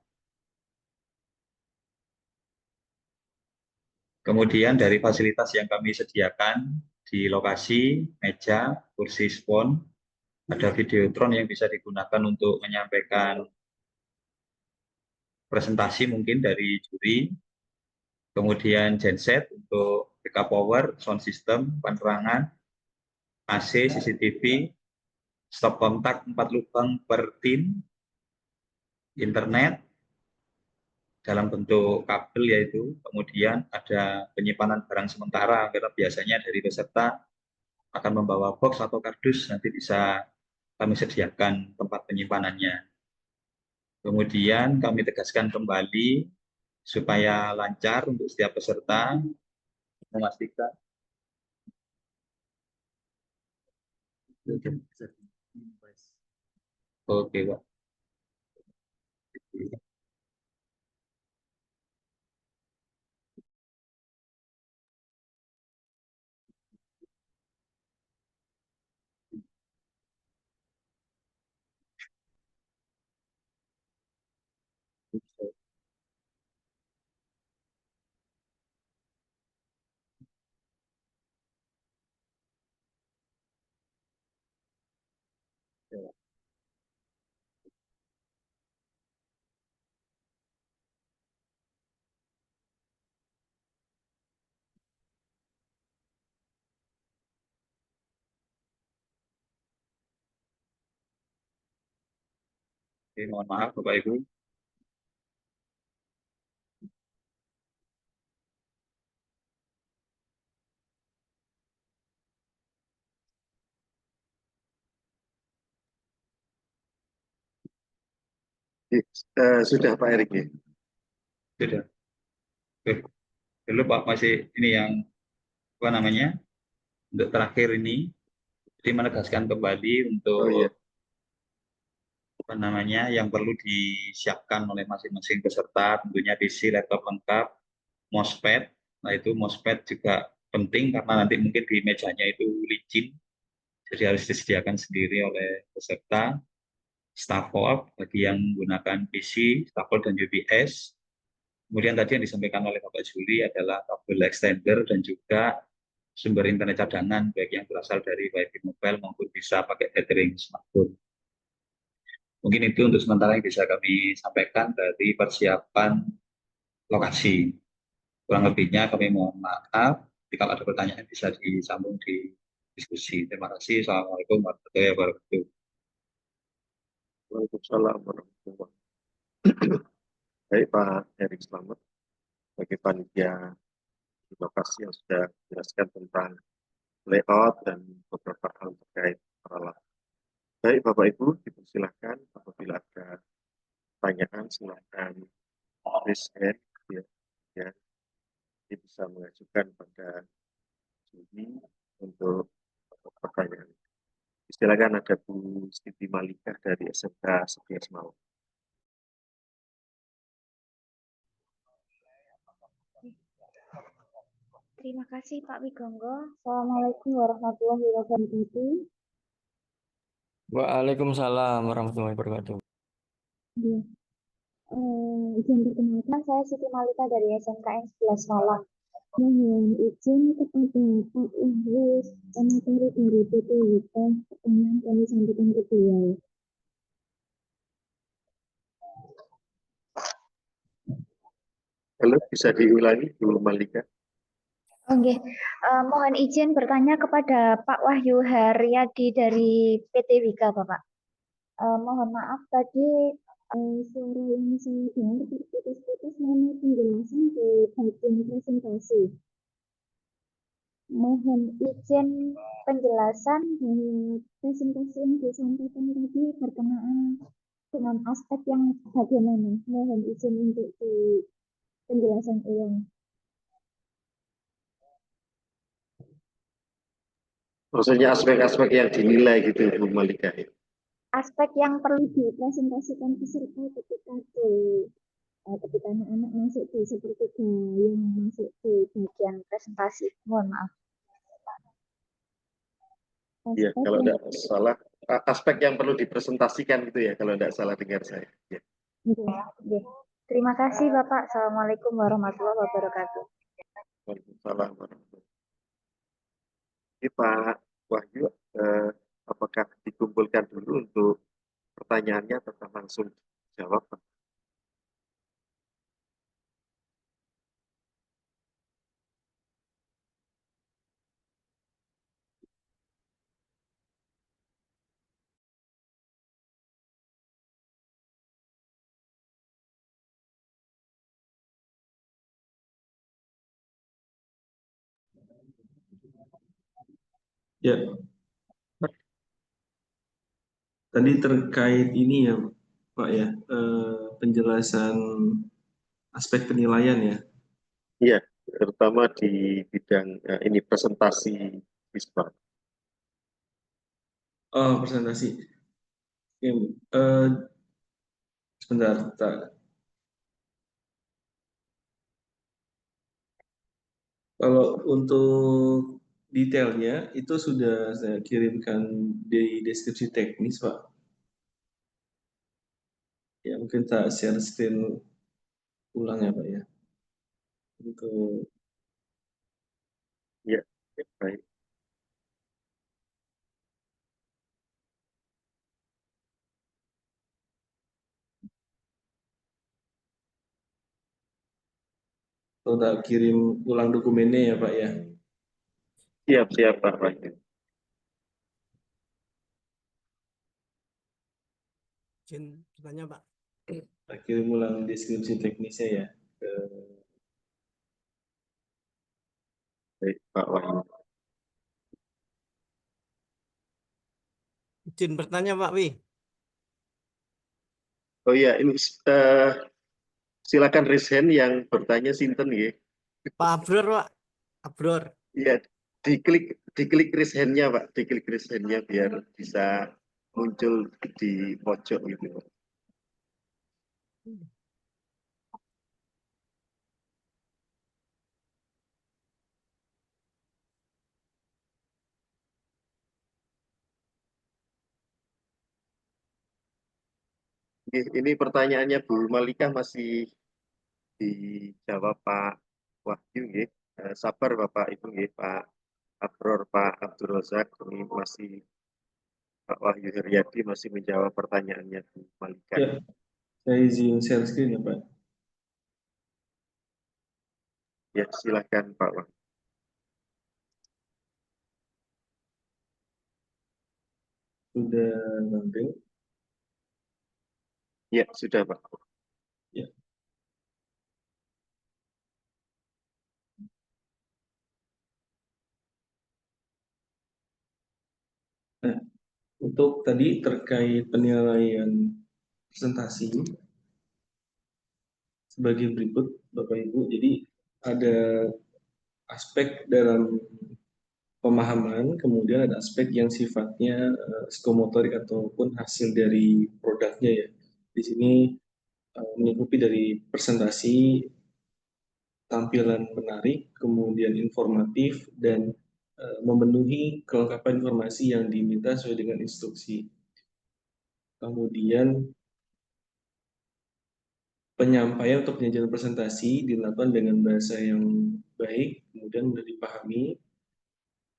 Kemudian dari fasilitas yang kami sediakan di lokasi, meja, kursi spon, ada videotron yang bisa digunakan untuk menyampaikan presentasi mungkin dari juri, kemudian genset untuk backup power, sound system, penerangan, AC, CCTV, stop kontak 4 lubang per tim, internet dalam bentuk kabel yaitu, kemudian ada penyimpanan barang sementara karena biasanya dari peserta akan membawa box atau kardus, nanti bisa kami sediakan tempat penyimpanannya. Kemudian kami tegaskan kembali supaya lancar untuk setiap peserta, memastikan oke, Pak. Ya. Oke, mohon maaf Bapak Ibu. Sudah Pak Erik ya. Sudah. Oke, dulu Pak masih ini yang apa namanya? Untuk terakhir ini, jadi menegaskan kembali untuk Oh iya. apa namanya yang perlu disiapkan oleh masing-masing peserta, tentunya PC, laptop lengkap, mousepad. Nah itu mousepad juga penting karena nanti mungkin di mejanya itu licin, jadi harus disediakan sendiri oleh peserta. Stafford bagi yang menggunakan PC, Stafford dan UPS. Kemudian tadi yang disampaikan oleh Bapak Juli adalah kabel extender dan juga sumber internet cadangan baik yang berasal dari WiFi mobile maupun bisa pakai tethering smartphone. Mungkin itu untuk sementara yang bisa kami sampaikan dari persiapan lokasi. Kurang lebihnya kami mohon maaf. Jika ada pertanyaan bisa disambung di diskusi. Terima kasih. Assalamualaikum warahmatullahi wabarakatuh. Waalaikumsalam warahmatullahi wabarakatuh. Baik Pak Erik, selamat bagi panitia di lokasi yang sudah menjelaskan tentang layout dan beberapa hal terkait peralatan. Baik Bapak Ibu, dipersilahkan apabila ada pertanyaan silahkan raise hand ya, ya. Jadi bisa mengajukan pada Juli untuk pertanyaan. Silakan ada Bu Siti Malika dari SMK 11 Malang. Terima kasih Pak Wigonggo. Assalamualaikum warahmatullahi wabarakatuh. Waalaikumsalam warahmatullahi wabarakatuh. Ya. Izin perkenalkan, saya Siti Malika dari SMKN 11 Malang. Mohon izin kepada Pak Wahyu Materi dari PT Wika, pertanyaan kami sampaikan ke beliau. Halo, bisa diulangi Bu Malika? Oke, mohon izin bertanya kepada Pak Wahyu Haryadi dari PT Wika, Bapak. Mohon maaf tadi suara yang saya dengar terputus-putus mengenai penjelasan di bagian presentasi. Mohon izin penjelasan bahwa presentasi yang disampaikan tadi berkenaan dengan aspek yang bagaimana. Mohon izin untuk di penjelasan ulang. Maksudnya aspek-aspek yang dinilai gitu Bu Malika. Aspek yang perlu dipresentasikan peserta ketika anak-anak masuk di sepertiga yang masuk di bagian presentasi. Mohon maaf. Iya, Aspek kalau yang tidak salah, aspek yang perlu dipresentasikan gitu ya, kalau tidak salah dengar saya. Ya. Oke. Terima kasih Bapak. Assalamualaikum warahmatullahi wabarakatuh. Waalaikumsalam warahmatullahi wabarakatuh. Ini Pak Wahyu, apakah dikumpulkan dulu untuk pertanyaannya atau langsung jawab? Ya, tadi terkait ini ya Pak ya, penjelasan aspek penilaian ya. Iya, terutama di bidang ini presentasi siswa. Oh, presentasi. Ya, eh, sebentar, kalau untuk detailnya itu sudah saya kirimkan di deskripsi teknis, Pak. Ya, mungkin tak share screen ulang ya, Pak ya. Untuk Iya, ya, baik. Atau tak kirim ulang dokumennya ya Pak ya. Siap Pak Wahyu. Izin bertanya Pak. Tak kirim ulang deskripsi teknisnya ya ke Baik Pak Wahyu. Izin bertanya Pak Wi. Oh iya, ini silakan raise hand yang bertanya Sinten ya. Pak Abror Pak. Abror. Iya, diklik raise hand-nya Pak, diklik raise hand-nya biar bisa muncul di pojok gitu. Ini pertanyaannya Bu Malika masih dijawab Pak Wahyu ya. Sabar Bapak Ibu ya, Pak Abror, Pak Abdul Razak, ini masih Pak Wahyu Heriadi masih menjawab pertanyaannya Bu Malika. ya. Saya izin share screen ya Pak. Ya, silakan Pak Wahyu. Sudah tampil. Ya, sudah Pak. Ya. Nah, untuk tadi terkait penilaian presentasi sebagai berikut Bapak Ibu. Jadi ada aspek dalam pemahaman, kemudian ada aspek yang sifatnya psikomotorik ataupun hasil dari produknya ya. Di sini melingkupi dari presentasi, tampilan menarik, kemudian informatif, dan memenuhi kelengkapan informasi yang diminta sesuai dengan instruksi. Kemudian penyampaian atau penyajian presentasi dilakukan dengan bahasa yang baik, kemudian mudah dipahami.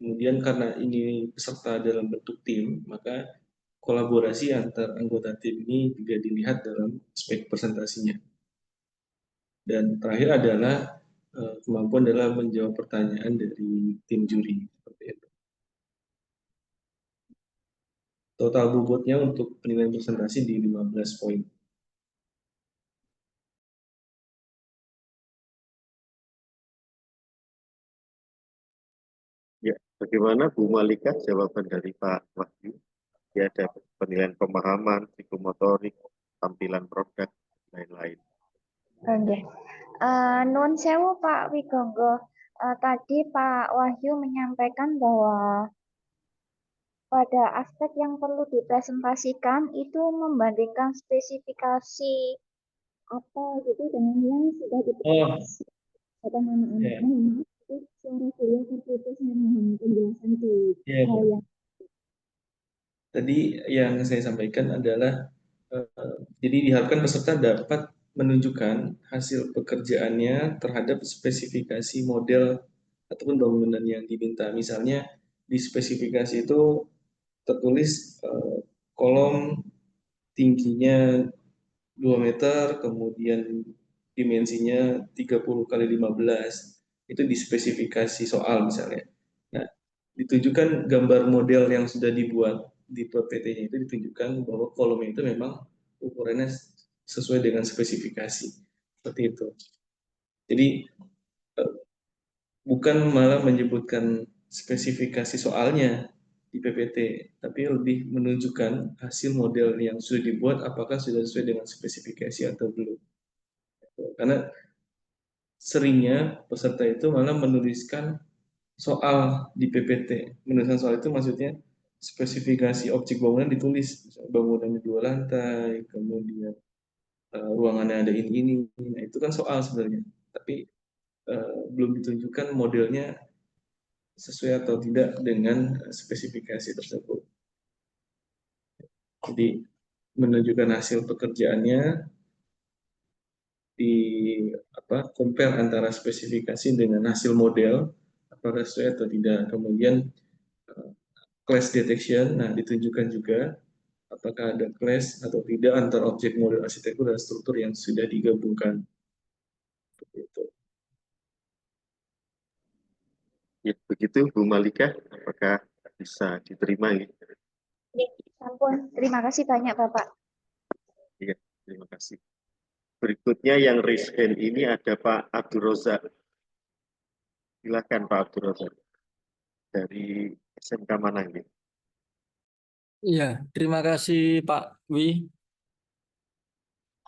Kemudian karena ini peserta dalam bentuk tim, maka kolaborasi antar anggota tim ini juga dilihat dalam aspek presentasinya. Dan terakhir adalah kemampuan dalam menjawab pertanyaan dari tim juri. Seperti itu. Total bobotnya untuk penilaian presentasi di 15 poin. Ya, bagaimana Bu Malika jawaban dari Pak Wahyu? Ya, ada penilaian pemahaman, psikomotorik, tampilan produk, lain-lain. Oke. Nun sewu Pak Wigonggo. Tadi Pak Wahyu menyampaikan bahwa pada aspek yang perlu dipresentasikan itu membandingkan spesifikasi apa gitu dengan yang sudah dipresentasikan. Ya. Mohon maaf, itu suara saya terputus, saya mohon penjelasan di Ya, hal yang tadi yang saya sampaikan adalah jadi diharapkan peserta dapat menunjukkan hasil pekerjaannya terhadap spesifikasi model ataupun bangunan yang diminta. Misalnya di spesifikasi itu tertulis kolom tingginya 2 meter, kemudian dimensinya 30 kali 15. Itu di spesifikasi soal misalnya. Nah, ditunjukkan gambar model yang sudah dibuat di PPT-nya itu ditunjukkan bahwa kolomnya itu memang ukurannya sesuai dengan spesifikasi. Seperti itu. Jadi bukan malah menyebutkan spesifikasi soalnya di PPT, tapi lebih menunjukkan hasil model yang sudah dibuat apakah sudah sesuai dengan spesifikasi atau belum. Karena seringnya peserta itu malah menuliskan soal di PPT. Menuliskan soal itu maksudnya spesifikasi objek bangunan ditulis, bangunannya 2 lantai, kemudian ruangannya ada ini. Nah, itu kan soal sebenarnya, tapi belum ditunjukkan modelnya sesuai atau tidak dengan spesifikasi tersebut. Jadi menunjukkan hasil pekerjaannya di compare antara spesifikasi dengan hasil model apakah sesuai atau tidak. Kemudian clash detection, nah ditunjukkan juga apakah ada clash atau tidak antara objek model arsitektur dan struktur yang sudah digabungkan. Begitu. Ya, begitu Bu Malika, apakah bisa diterima ya? Oke, ampun. Terima kasih banyak Bapak. Iya, terima kasih. Berikutnya yang raise hand ini ada Pak Abdul Rozak. Silakan Pak Abdul Rozak dari SMK Manangge. Iya, terima kasih Pak Wi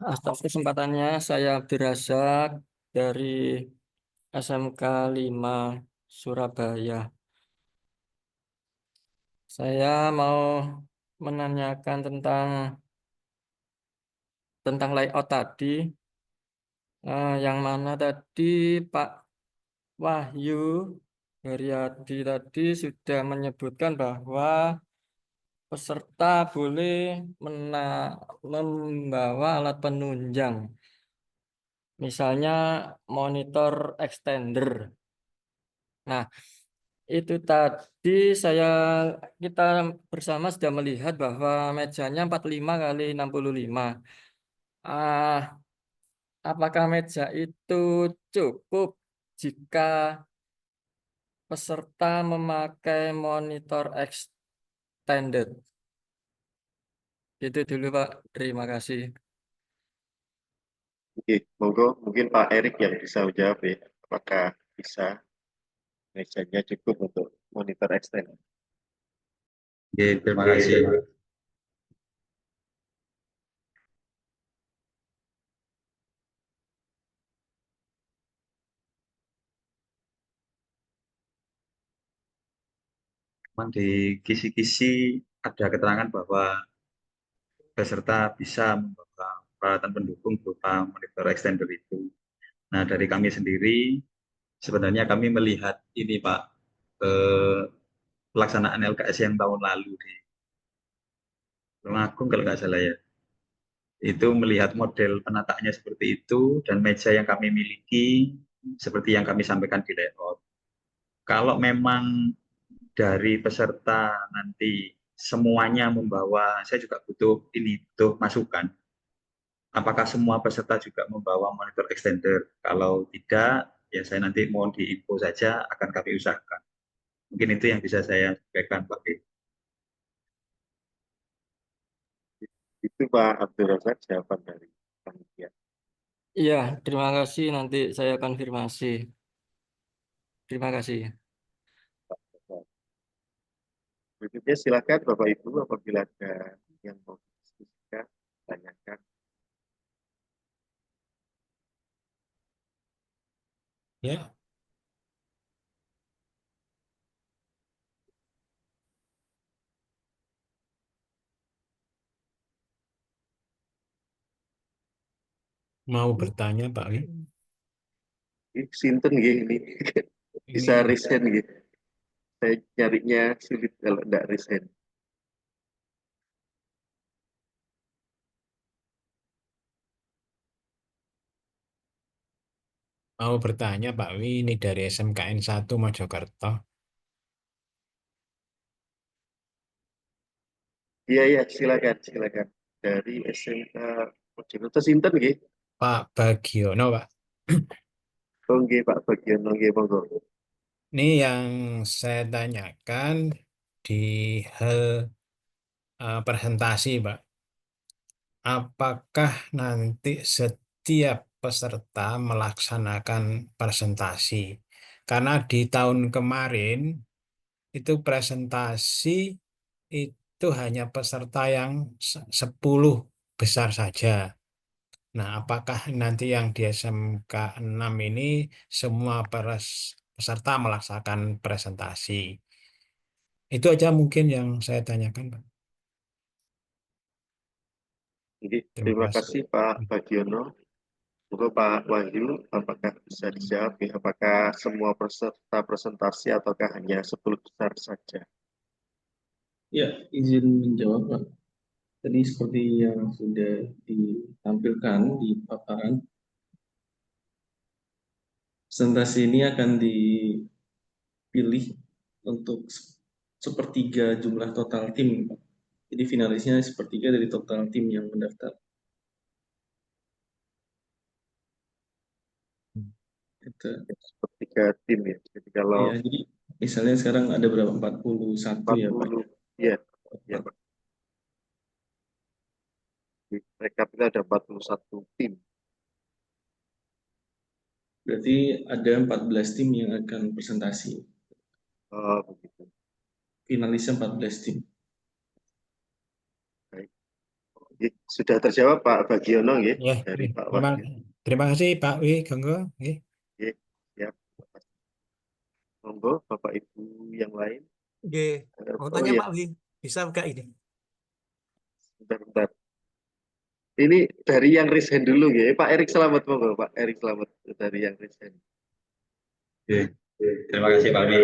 atas kesempatannya. Saya Abdur Razak dari SMK 5 Surabaya. Saya mau menanyakan tentang layout tadi, yang mana tadi Pak Wahyu Haryadi tadi sudah menyebutkan bahwa peserta boleh membawa alat penunjang, misalnya monitor extender. Nah, itu tadi kita bersama sudah melihat bahwa mejanya 45 kali 65. Ah, apakah meja itu cukup jika peserta memakai monitor extended? Itu dulu Pak. Terima kasih. Oke, monggo mungkin Pak Erik yang bisa menjawab ya, apakah bisa mejanya cukup untuk monitor extend. Oke, terima kasih. Cuman di kisi-kisi ada keterangan bahwa peserta bisa membawa peralatan pendukung berupa monitor extender itu. Nah, dari kami sendiri, sebenarnya kami melihat ini Pak, pelaksanaan LKS yang tahun lalu di Tulung Agung kalau nggak salah ya. Itu melihat model penataannya seperti itu dan meja yang kami miliki seperti yang kami sampaikan di layout. Kalau memang dari peserta nanti semuanya membawa, saya juga butuh masukan. Apakah semua peserta juga membawa monitor extender? Kalau tidak, ya saya nanti mohon diinfo saja, akan kami usahakan. Mungkin itu yang bisa saya sampaikan, Pak B. Itu Pak Abdul Razak jawaban dari panitia. Iya, terima kasih. Nanti saya konfirmasi. Terima kasih. Berikutnya silakan Bapak Ibu apabila ada yang mau diskusikan, tanyakan. Ya, mau bertanya Pak Wi? Sinten nggih ini bisa Ini resign gitu. Saya nyarinya sulit kalau tidak resign. mau bertanya Pak Wi, ini dari SMKN 1 Mojokerto. Iya iya silakan silakan dari SMK Mojokerto Sinten nggih. Pak Bagiono Pak. Oh nggih Pak Bagiono nggih monggo. Ini yang saya tanyakan di hal presentasi Pak. Apakah nanti setiap peserta melaksanakan presentasi? Karena di tahun kemarin itu presentasi itu hanya peserta yang 10 besar saja. Nah, apakah nanti yang di SMK 6 ini semua peserta melaksanakan presentasi? Itu aja mungkin yang saya tanyakan, Pak. Nggih, Terima terima kasih. kasih Pak Bagiono. Monggo Pak Wahyu, apakah bisa dijawab ya? Apakah semua peserta presentasi ataukah hanya 10 besar saja? Ya, izin menjawab, Pak. Tadi seperti yang sudah ditampilkan di paparan, presentasi ini akan dipilih untuk sepertiga jumlah total tim, Pak. Jadi finalisnya sepertiga dari total tim yang mendaftar. Itu. Sepertiga tim ya. Jadi kalau Iya, jadi Misalnya sekarang ada berapa? 41 ya, Pak? 40. Iya, ya, Pak. Di rekap itu ada 41 tim. Berarti ada 14 tim yang akan presentasi. Oh, begitu. Finalisnya 14 tim. Baik. Oke, sudah terjawab Pak Bagiono ya, Ya, dari Pak terima, Wahyu. terima kasih Pak Wi Ganggo. Nggih. Oke, siap. Monggo Bapak Ibu yang lain. Oke. Mau Oh tanya iya, Pak Wi, bisa enggak ini? bentar-bentar. Ini dari yang raise hand dulu ya. Pak Erik Selamat, monggo Pak Erik Selamat dari yang raise hand. Oke, terima kasih Pak Wi.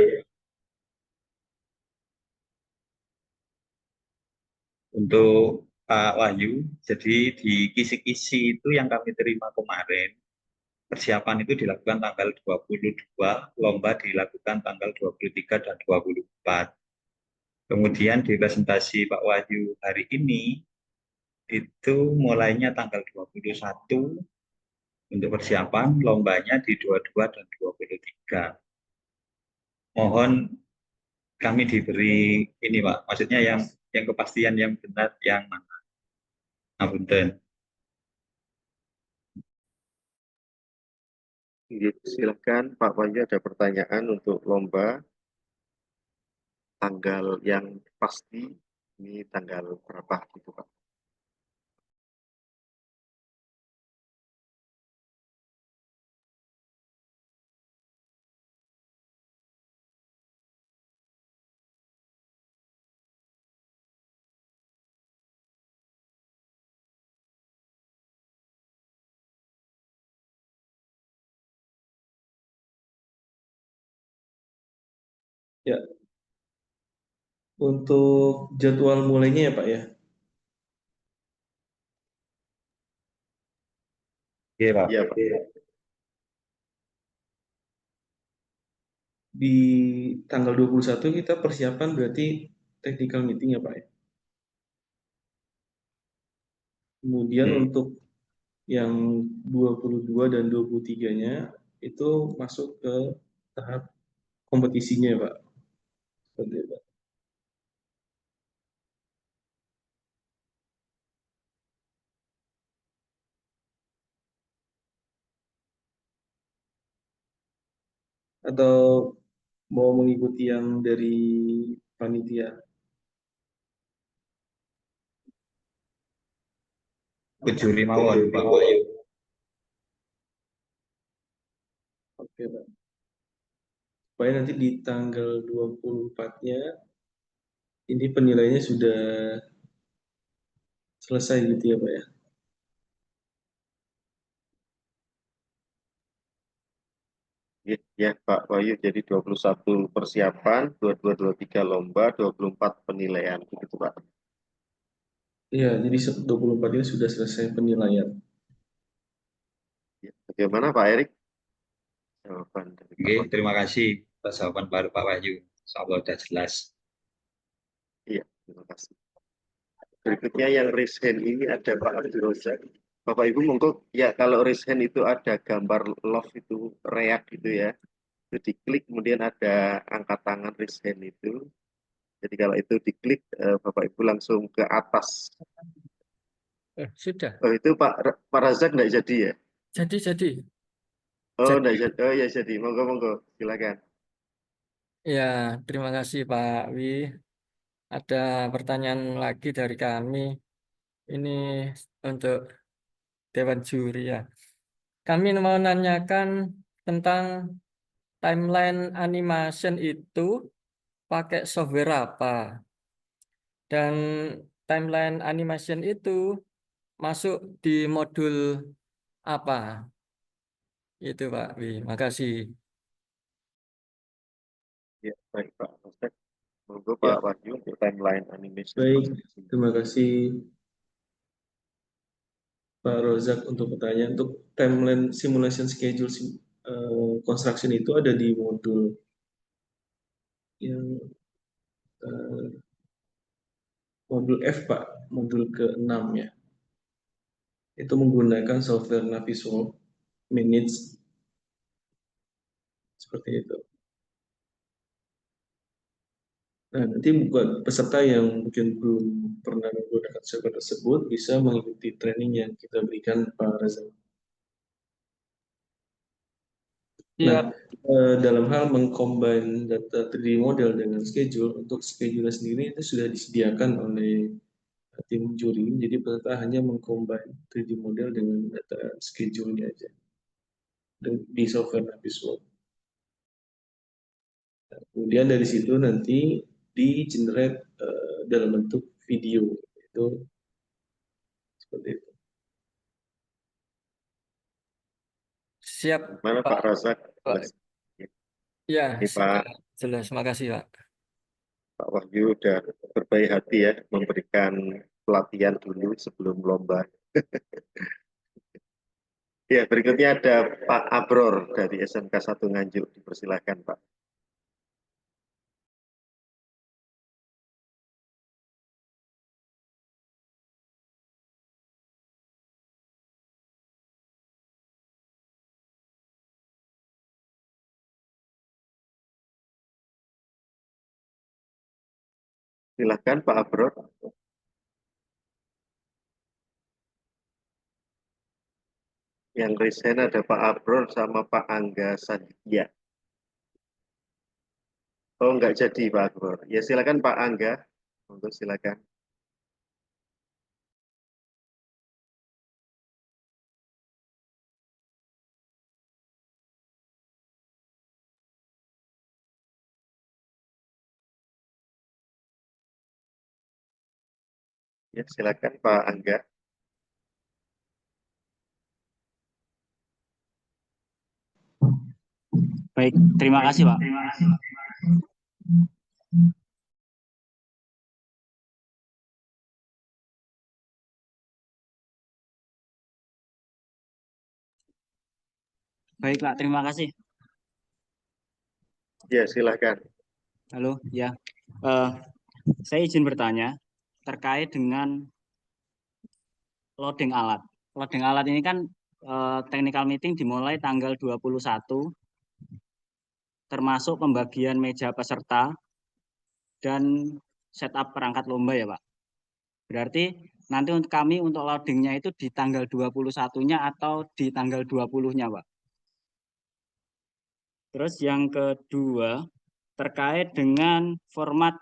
Untuk Pak Wahyu, jadi di kisi-kisi itu yang kami terima kemarin, persiapan itu dilakukan tanggal 22, lomba dilakukan tanggal 23 dan 24. Kemudian di presentasi Pak Wahyu hari ini, itu mulainya tanggal 21 untuk persiapan, lombanya di 22 dan 23. Mohon kami diberi ini Pak, maksudnya yang kepastian yang benar yang mana. Ngapunten. Silakan Pak Wahyu, ada pertanyaan untuk lomba tanggal yang pasti, ini tanggal berapa gitu Pak? Ya, untuk jadwal mulainya ya Pak ya. Iya Pak. Iya Pak. Di tanggal 21 kita persiapan berarti technical meeting ya Pak ya. Kemudian untuk yang 22 dan 23-nya itu masuk ke tahap kompetisinya ya Pak. Seperti itu, Pak. Atau mau mengikuti yang dari panitia. Kejuri mawon Pak Wahyu. Oke Pak. Supaya nanti di tanggal 24-nya ini penilaiannya sudah selesai gitu ya Pak ya. Ya Pak Wahyu, jadi 21 persiapan, 22-23 lomba, 24 penilaian begitu Pak. Iya, jadi 24 ini sudah selesai penilaian. Ya, bagaimana Pak Erik? Jawaban dari Pak Oke, Wahyu. terima kasih atas jawaban baru Pak Wahyu. Insyaallah sudah jelas. Iya, terima kasih. Berikutnya yang raise hand ini ada Pak Abdul Rozak. Bapak Ibu monggo, ya kalau raise hand itu ada gambar love itu reak gitu ya. Itu diklik kemudian ada angkat tangan raise hand itu. Jadi kalau itu diklik Bapak Ibu langsung ke atas. Sudah. Oh itu Pak Razak enggak jadi ya? Jadi. Oh Jadi. enggak jadi. Oh ya jadi. Monggo monggo silakan. Ya, terima kasih Pak Wi. Ada pertanyaan lagi dari kami. Ini untuk Dewan Juri ya. Kami mau nanyakan tentang timeline animation itu pakai software apa? Dan timeline animation itu masuk di modul apa? Itu Pak Wi. Makasih. Ya baik Pak Razak. Monggo Ya, Pak Wahyu untuk timeline animation. baik. Terima kasih Pak Rozak untuk pertanyaan. Untuk timeline simulation schedule construction itu ada di modul yang modul F Pak, modul ke-6 ya. Itu menggunakan software Navisworks Minutes seperti itu. Nah, nanti buat peserta yang mungkin belum pernah menggunakan software tersebut bisa mengikuti training yang kita berikan Pak Razak. Nah, dalam hal mengcombine data 3D model dengan schedule, untuk schedule sendiri itu sudah disediakan oleh tim juri, jadi peserta hanya mengcombine 3D model dengan data schedule-nya aja di software Navisworks. Kemudian dari situ nanti di-generate dalam bentuk video, itu seperti itu. Siap, Mana Pak Pak. Razak? Pak. Ya, Ini sudah Pak jelas. Makasih, Pak. Wahyu udah berbaik hati ya memberikan pelatihan dulu sebelum lomba. Ya, berikutnya ada Pak Abror dari SMK 1 Nganjuk. Dipersilakan Pak. Silakan Pak Abror. Yang resign ada Pak Abror sama Pak Angga Sadya. Oh, enggak jadi Pak Abror. Ya silakan Pak Angga. Untuk silakan. Ya silakan Pak Angga. Baik, terima kasih Pak. Baik Pak, terima kasih. Ya silakan. Halo, ya. Saya izin bertanya terkait dengan loading alat. Loading alat ini kan technical meeting dimulai tanggal 21, termasuk pembagian meja peserta dan setup perangkat lomba ya Pak. Berarti nanti untuk kami untuk loadingnya itu di tanggal 21-nya atau di tanggal 20-nya Pak. Terus yang kedua terkait dengan format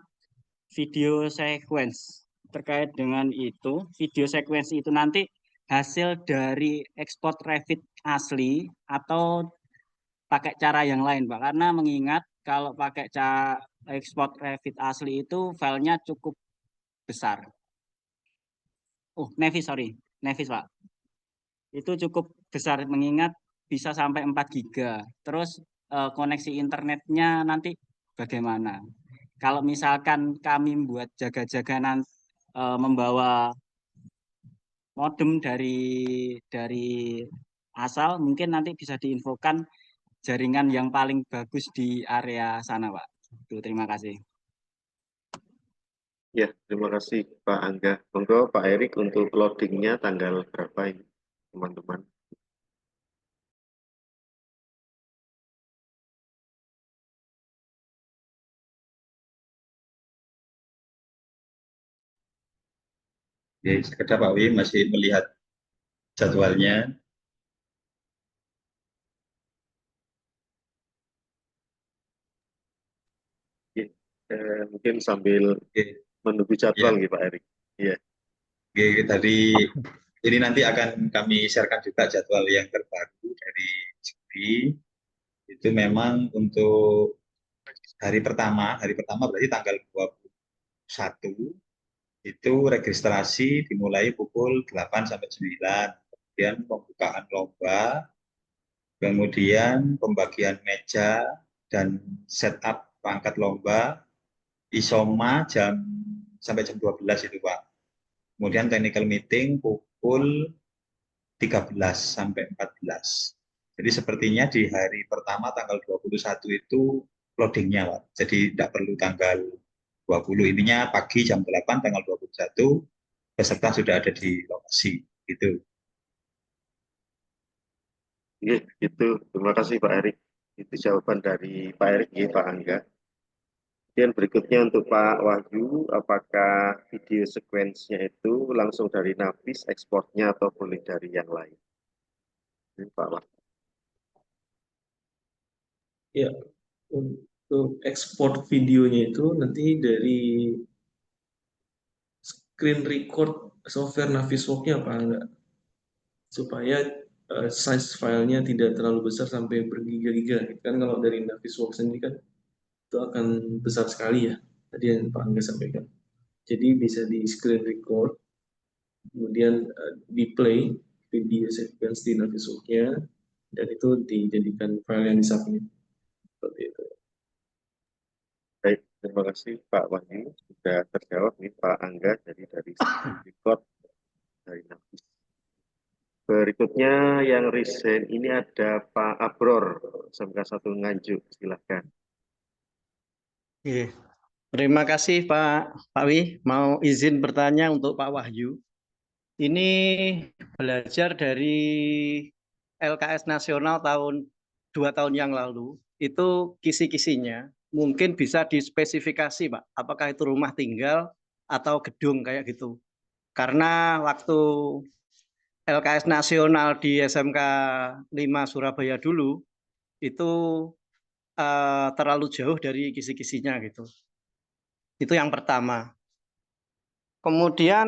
video sequence. Terkait dengan itu, video sequence itu nanti hasil dari ekspor Revit asli atau pakai cara yang lain, Pak. Karena mengingat kalau pakai cara ekspor Revit asli itu filenya cukup besar. Oh, Nevis, sorry. Nevis, Pak. Itu cukup besar mengingat bisa sampai 4 giga. Terus koneksi internetnya nanti bagaimana? Kalau misalkan kami buat jaga-jaga nanti membawa modem dari asal, mungkin nanti bisa diinfokan jaringan yang paling bagus di area sana, Pak. Itu, terima kasih. Ya, terima kasih Pak Angga. Monggo Pak Erik untuk loadingnya tanggal berapa ini, teman-teman? Oke, sekedar Pak Wi masih melihat jadwalnya. Mungkin sambil Oke, menunggu jadwal ya. gitu Pak Erik. Iya. Oke, tadi ini nanti akan kami sharekan juga jadwal yang terbaru dari juri. Itu memang untuk hari pertama berarti tanggal 21 itu registrasi dimulai pukul 8 sampai 9. Kemudian pembukaan lomba, kemudian pembagian meja dan setup perangkat lomba, isoma sampai jam 12 itu Pak. Kemudian technical meeting pukul 13 sampai 14. Jadi sepertinya di hari pertama tanggal 21 itu loadingnya Pak. Jadi tidak perlu tanggal 20. Ininya pagi jam 8 tanggal 21 peserta sudah ada di lokasi gitu. Iya, gitu. Terima kasih Pak Erik. Itu jawaban dari Pak Erik, ya, Pak Angga. Kemudian berikutnya untuk Pak Wahyu, apakah video sequence-nya itu langsung dari Nafis ekspornya atau boleh dari yang lain? Ini Pak Wahyu. Ya, untuk ekspor videonya itu nanti dari screen record software Navisworks-nya apa enggak, supaya size filenya tidak terlalu besar sampai bergiga-giga. Kan kalau dari Navisworks sendiri kan itu akan besar sekali ya, tadi yang Pak Angga sampaikan. Jadi bisa di screen record, kemudian di play video sequence di Navisworks-nya, dan itu dijadikan file yang disubmit. Seperti itu. Baik, terima kasih Pak Wahyu. Sudah terjawab nih Pak Angga dari record dari Nafis. Berikutnya yang resign ini ada Pak Abror, SMK 1 Nganjuk. Silakan. Oke. Terima kasih Pak Wi. Mau izin bertanya untuk Pak Wahyu. Ini belajar dari LKS nasional 2 tahun yang lalu. Itu kisi-kisinya mungkin bisa dispesifikasi Pak. Apakah itu rumah tinggal atau gedung kayak gitu. Karena waktu LKS nasional di SMK 5 Surabaya dulu itu terlalu jauh dari kisi-kisinya gitu. Itu yang pertama. Kemudian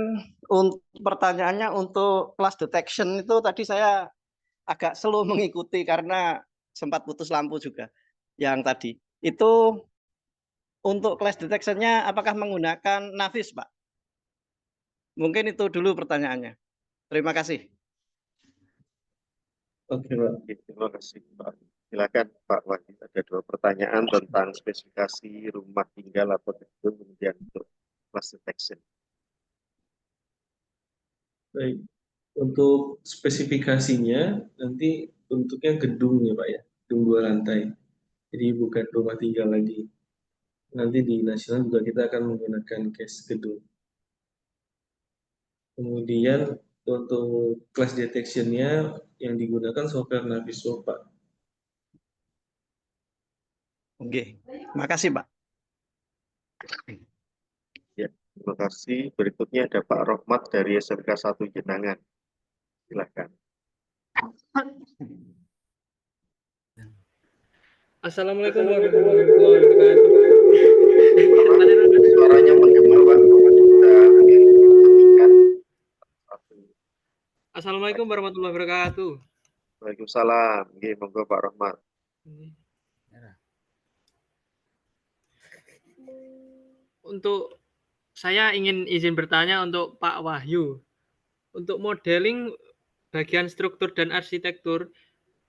pertanyaannya untuk class detection itu tadi saya agak slow mengikuti karena sempat putus lampu juga yang tadi. Itu untuk class detection-nya apakah menggunakan Navis, Pak? Mungkin itu dulu pertanyaannya. Terima kasih. Oke, Pak. Oke, terima kasih Pak. Silakan Pak Wahyu, ada 2 pertanyaan tentang spesifikasi rumah tinggal atau gedung, kemudian untuk class detection. Baik, untuk spesifikasinya nanti bentuknya gedung ya Pak ya, gedung 2 lantai. Jadi bukan rumah tinggal lagi. Nanti di nasional juga kita akan menggunakan case gedung. Kemudian untuk class detection-nya yang digunakan software Navisworks Pak. Oke, makasih Pak. Ya, terima kasih. Berikutnya ada Pak Rohmat dari SMK 1 Jenangan. Silakan. Assalamualaikum warahmatullahi wabarakatuh. Suaranya menggema Pak. Assalamualaikum warahmatullahi wabarakatuh. Waalaikumsalam. Nggih, monggo Pak Rohmat. Untuk saya ingin izin bertanya untuk Pak Wahyu. Untuk modeling bagian struktur dan arsitektur,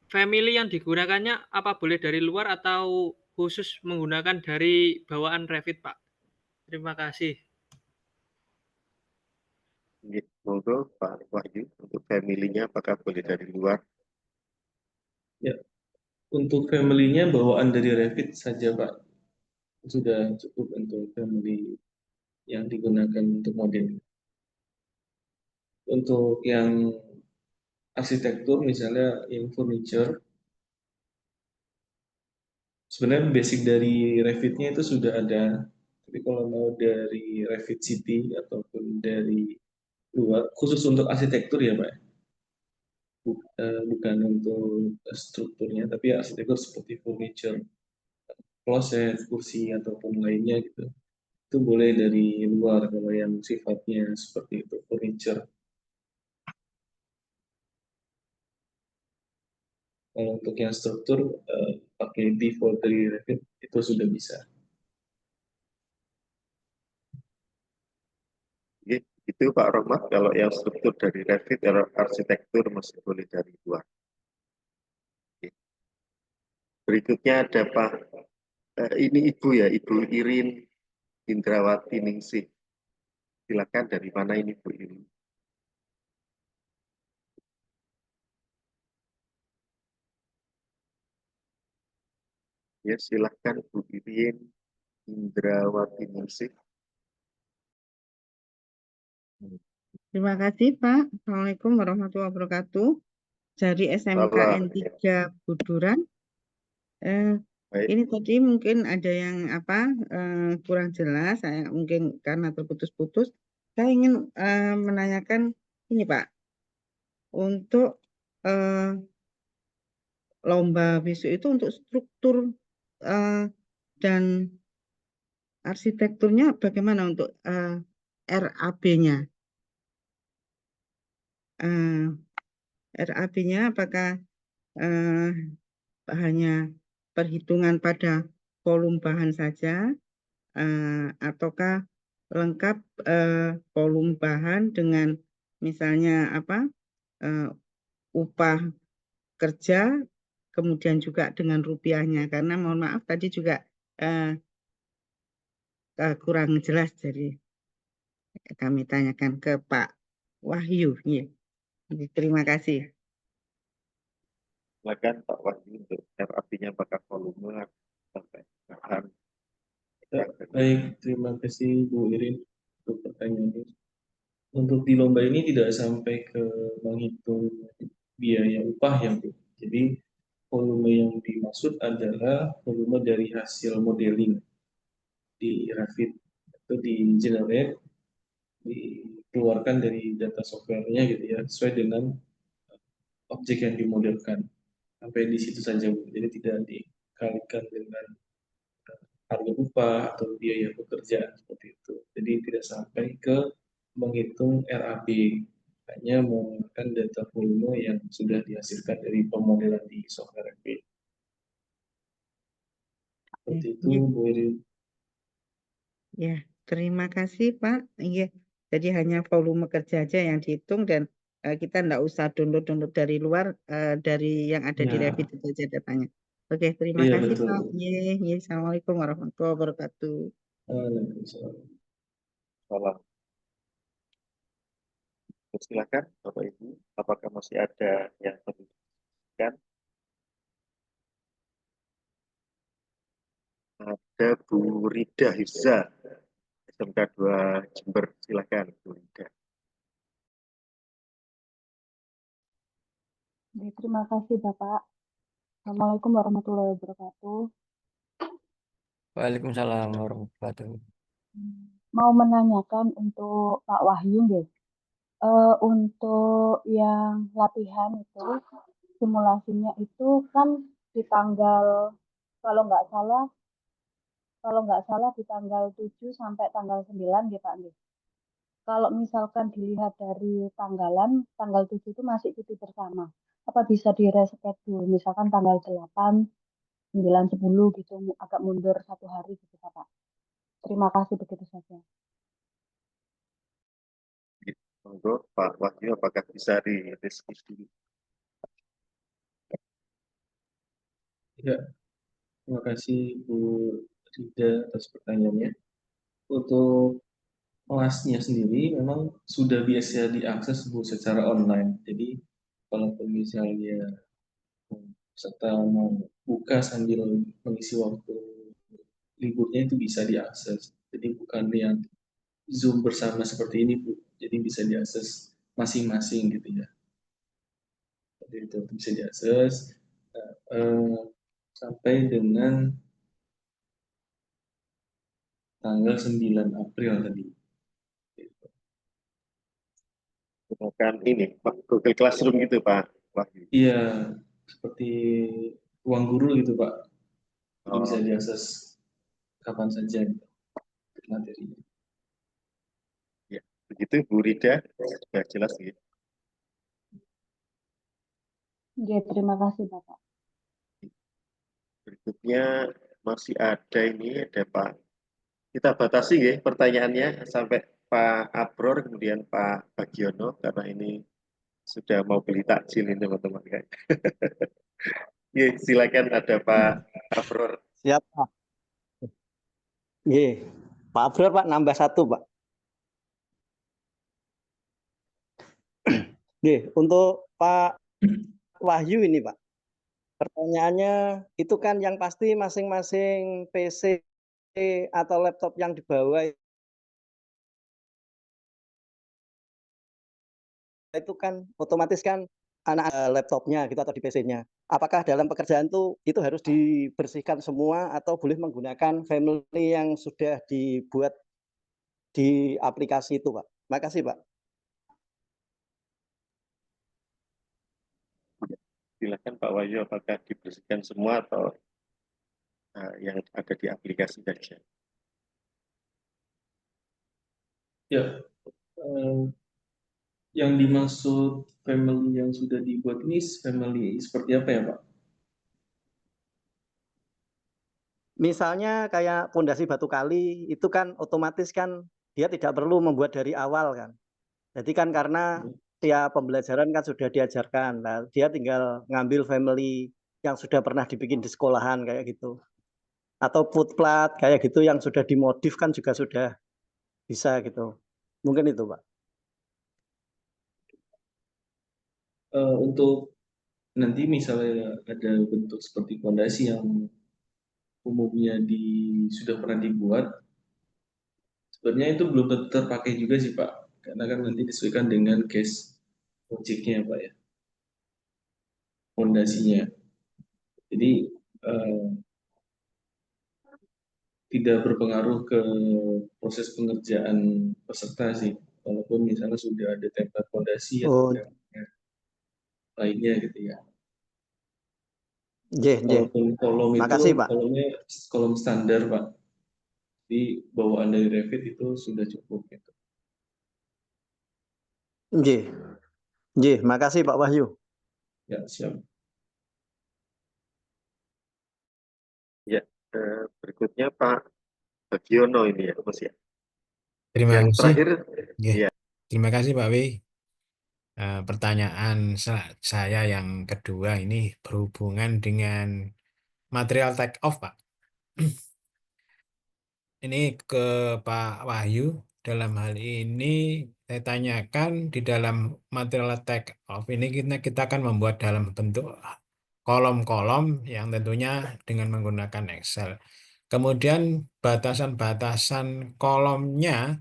family yang digunakannya apa boleh dari luar atau khusus menggunakan dari bawaan Revit, Pak? Terima kasih. Nggih, monggo Pak Wahyu, untuk family-nya apakah boleh dari luar? Ya, untuk family-nya bawaan dari Revit saja Pak. Sudah cukup untuk family yang digunakan untuk model. Untuk yang arsitektur misalnya yang furniture, sebenarnya basic dari Revit-nya itu sudah ada. Tapi kalau mau dari Revit City ataupun dari luar, khusus untuk arsitektur ya Pak, bukan untuk strukturnya, tapi arsitektur seperti furniture, kloset, kursi ataupun lainnya gitu. Itu boleh dari luar kalau yang sifatnya seperti itu, furniture. Kalau untuk yang struktur pakai default dari Revit itu sudah bisa. Nggih, itu Pak Rohmat, kalau yang struktur dari Revit, arsitektur masih boleh dari luar. Oke. Berikutnya ada Pak, ini Ibu ya, Ibu Irin Indrawati Ningsih. Silakan, dari mana ini Bu Irin? Ya, silakan Bu Irin Indrawati Ningsih. Terima kasih Pak. Assalamualaikum warahmatullahi wabarakatuh. Dari SMKN 3 Buduran. Baik, Ini tadi mungkin ada yang kurang jelas, saya mungkin karena terputus-putus. Saya ingin menanyakan ini Pak, untuk eh, lomba besok itu untuk struktur dan arsitekturnya bagaimana untuk RAB-nya? RAB-nya apakah hanya perhitungan pada volume bahan saja, ataukah lengkap volume bahan dengan misalnya upah kerja, kemudian juga dengan rupiahnya, karena mohon maaf tadi juga kurang jelas, jadi kami tanyakan ke Pak Wahyu. Ya. Terima kasih. silakan Pak Wahyu untuk RAP-nya apakah volume sampai bahan. Ya, baik, terima kasih Bu Irin untuk pertanyaannya. Untuk di lomba ini tidak sampai ke menghitung biaya upah yang Bu. Jadi volume yang dimaksud adalah volume dari hasil modeling di Revit atau di Generate, dikeluarkan dari data software-nya gitu ya, sesuai dengan objek yang dimodelkan. Sampai di situ saja Bu. Jadi tidak dikalikan dengan harga upah atau biaya pekerjaan seperti itu. Jadi tidak sampai ke menghitung RAB, hanya menggunakan data volume yang sudah dihasilkan dari pemodelan di software Revit. Seperti itu, Bu Irin. Ya, terima kasih Pak. Iya, jadi hanya volume kerja aja yang dihitung dan kita enggak usah download dari luar, dari yang ada di Ya, Revit itu saja datanya. Oke, terima iya kasih betul. Pak. Iya, Assalamualaikum warahmatullahi wabarakatuh. Waalaikumsalam. Salam. Silakan Bapak Ibu, apakah masih ada yang perlu disampaikan? Ada Bu Rida Hirza, SMK 2 Jember, silakan Bu Rida. Terima kasih Bapak. Assalamualaikum warahmatullahi wabarakatuh. Waalaikumsalam warahmatullahi wabarakatuh. Mau menanyakan untuk Pak Wahyu nggih. Untuk yang latihan itu simulasinya itu kan di tanggal kalau nggak salah di tanggal 7 sampai tanggal 9 ya Pak nggih. Kalau misalkan dilihat dari tanggal 7 itu masih cuti bersama. Apa bisa direschedule misalkan tanggal 8, 9, 10 gitu agak mundur 1 hari gitu Pak. Terima kasih, begitu saja. Untuk Pak Wahyu, apakah bisa didiskusi? Ya, terima kasih Bu Rida atas pertanyaannya. Untuk kelasnya sendiri memang sudah biasa diakses Bu secara online. Jadi kalaupun misalnya peserta mau buka sambil mengisi waktu liburnya itu bisa diakses. Jadi bukan yang Zoom bersama seperti ini Bu. Jadi bisa diakses masing-masing gitu ya. Jadi itu bisa diakses sampai dengan tanggal 9 April tadi. Gunakan ini, Pak, Google Classroom gitu Pak Wahyu. Iya, seperti ruang guru gitu Pak. Jadi bisa Oh, diakses kapan saja gitu, materinya. ya, begitu Bu Rida, sudah jelas gitu. Ya, terima kasih Bapak. Berikutnya masih ada ini, ada Pak. Kita batasi ya pertanyaannya sampai Pak Abror, kemudian Pak Bagiono, karena ini sudah mau beli takjil ini teman-teman kan. Ya, silakan ada Pak Abror. Siap, Pak. Iya, Pak Abror, Pak, nambah 1, Pak. Nih, untuk Pak Wahyu ini, Pak. Pertanyaannya itu kan yang pasti masing-masing PC atau laptop yang dibawa itu kan otomatis kan anak laptopnya gitu atau di PC-nya. Apakah dalam pekerjaan itu harus dibersihkan semua atau boleh menggunakan family yang sudah dibuat di aplikasi itu, Pak? Makasih, Pak. Silakan Pak Wahyu, apakah dibersihkan semua atau yang ada di aplikasi saja? Ya, yang dimaksud family yang sudah dibuat ini family seperti apa ya, Pak? Misalnya kayak pondasi batu kali itu kan otomatis kan dia tidak perlu membuat dari awal kan. Jadi kan karena tiap pembelajaran kan sudah diajarkan. Nah, dia tinggal ngambil family yang sudah pernah dibikin di sekolahan kayak gitu. Atau footplat kayak gitu yang sudah dimodif kan juga sudah bisa gitu. Mungkin itu, Pak. Untuk nanti misalnya ada bentuk seperti fondasi yang umumnya sudah pernah dibuat, sebenarnya itu belum tentu terpakai juga sih Pak, karena kan nanti disesuaikan dengan case objeknya Pak ya, fondasinya. Jadi tidak berpengaruh ke proses pengerjaan peserta sih, walaupun misalnya sudah ada template fondasi atau lainnya gitu ya. Walaupun kolom itu Makasih, Pak. kolomnya kolom standar Pak, di bawaan dari Revit itu sudah cukup gitu. Makasih Pak Wahyu. Ya, siap. Ya, berikutnya Pak Bagiono ini ya, Mas ya. Terima Yang kasih. terakhir, Ya. ya. Terima kasih Pak Wi. Pertanyaan saya yang kedua ini berhubungan dengan material take off, Pak. Ini ke Pak Wahyu. Dalam hal ini saya tanyakan di dalam material take off ini kita akan membuat dalam bentuk kolom-kolom yang tentunya dengan menggunakan Excel. Kemudian batasan-batasan kolomnya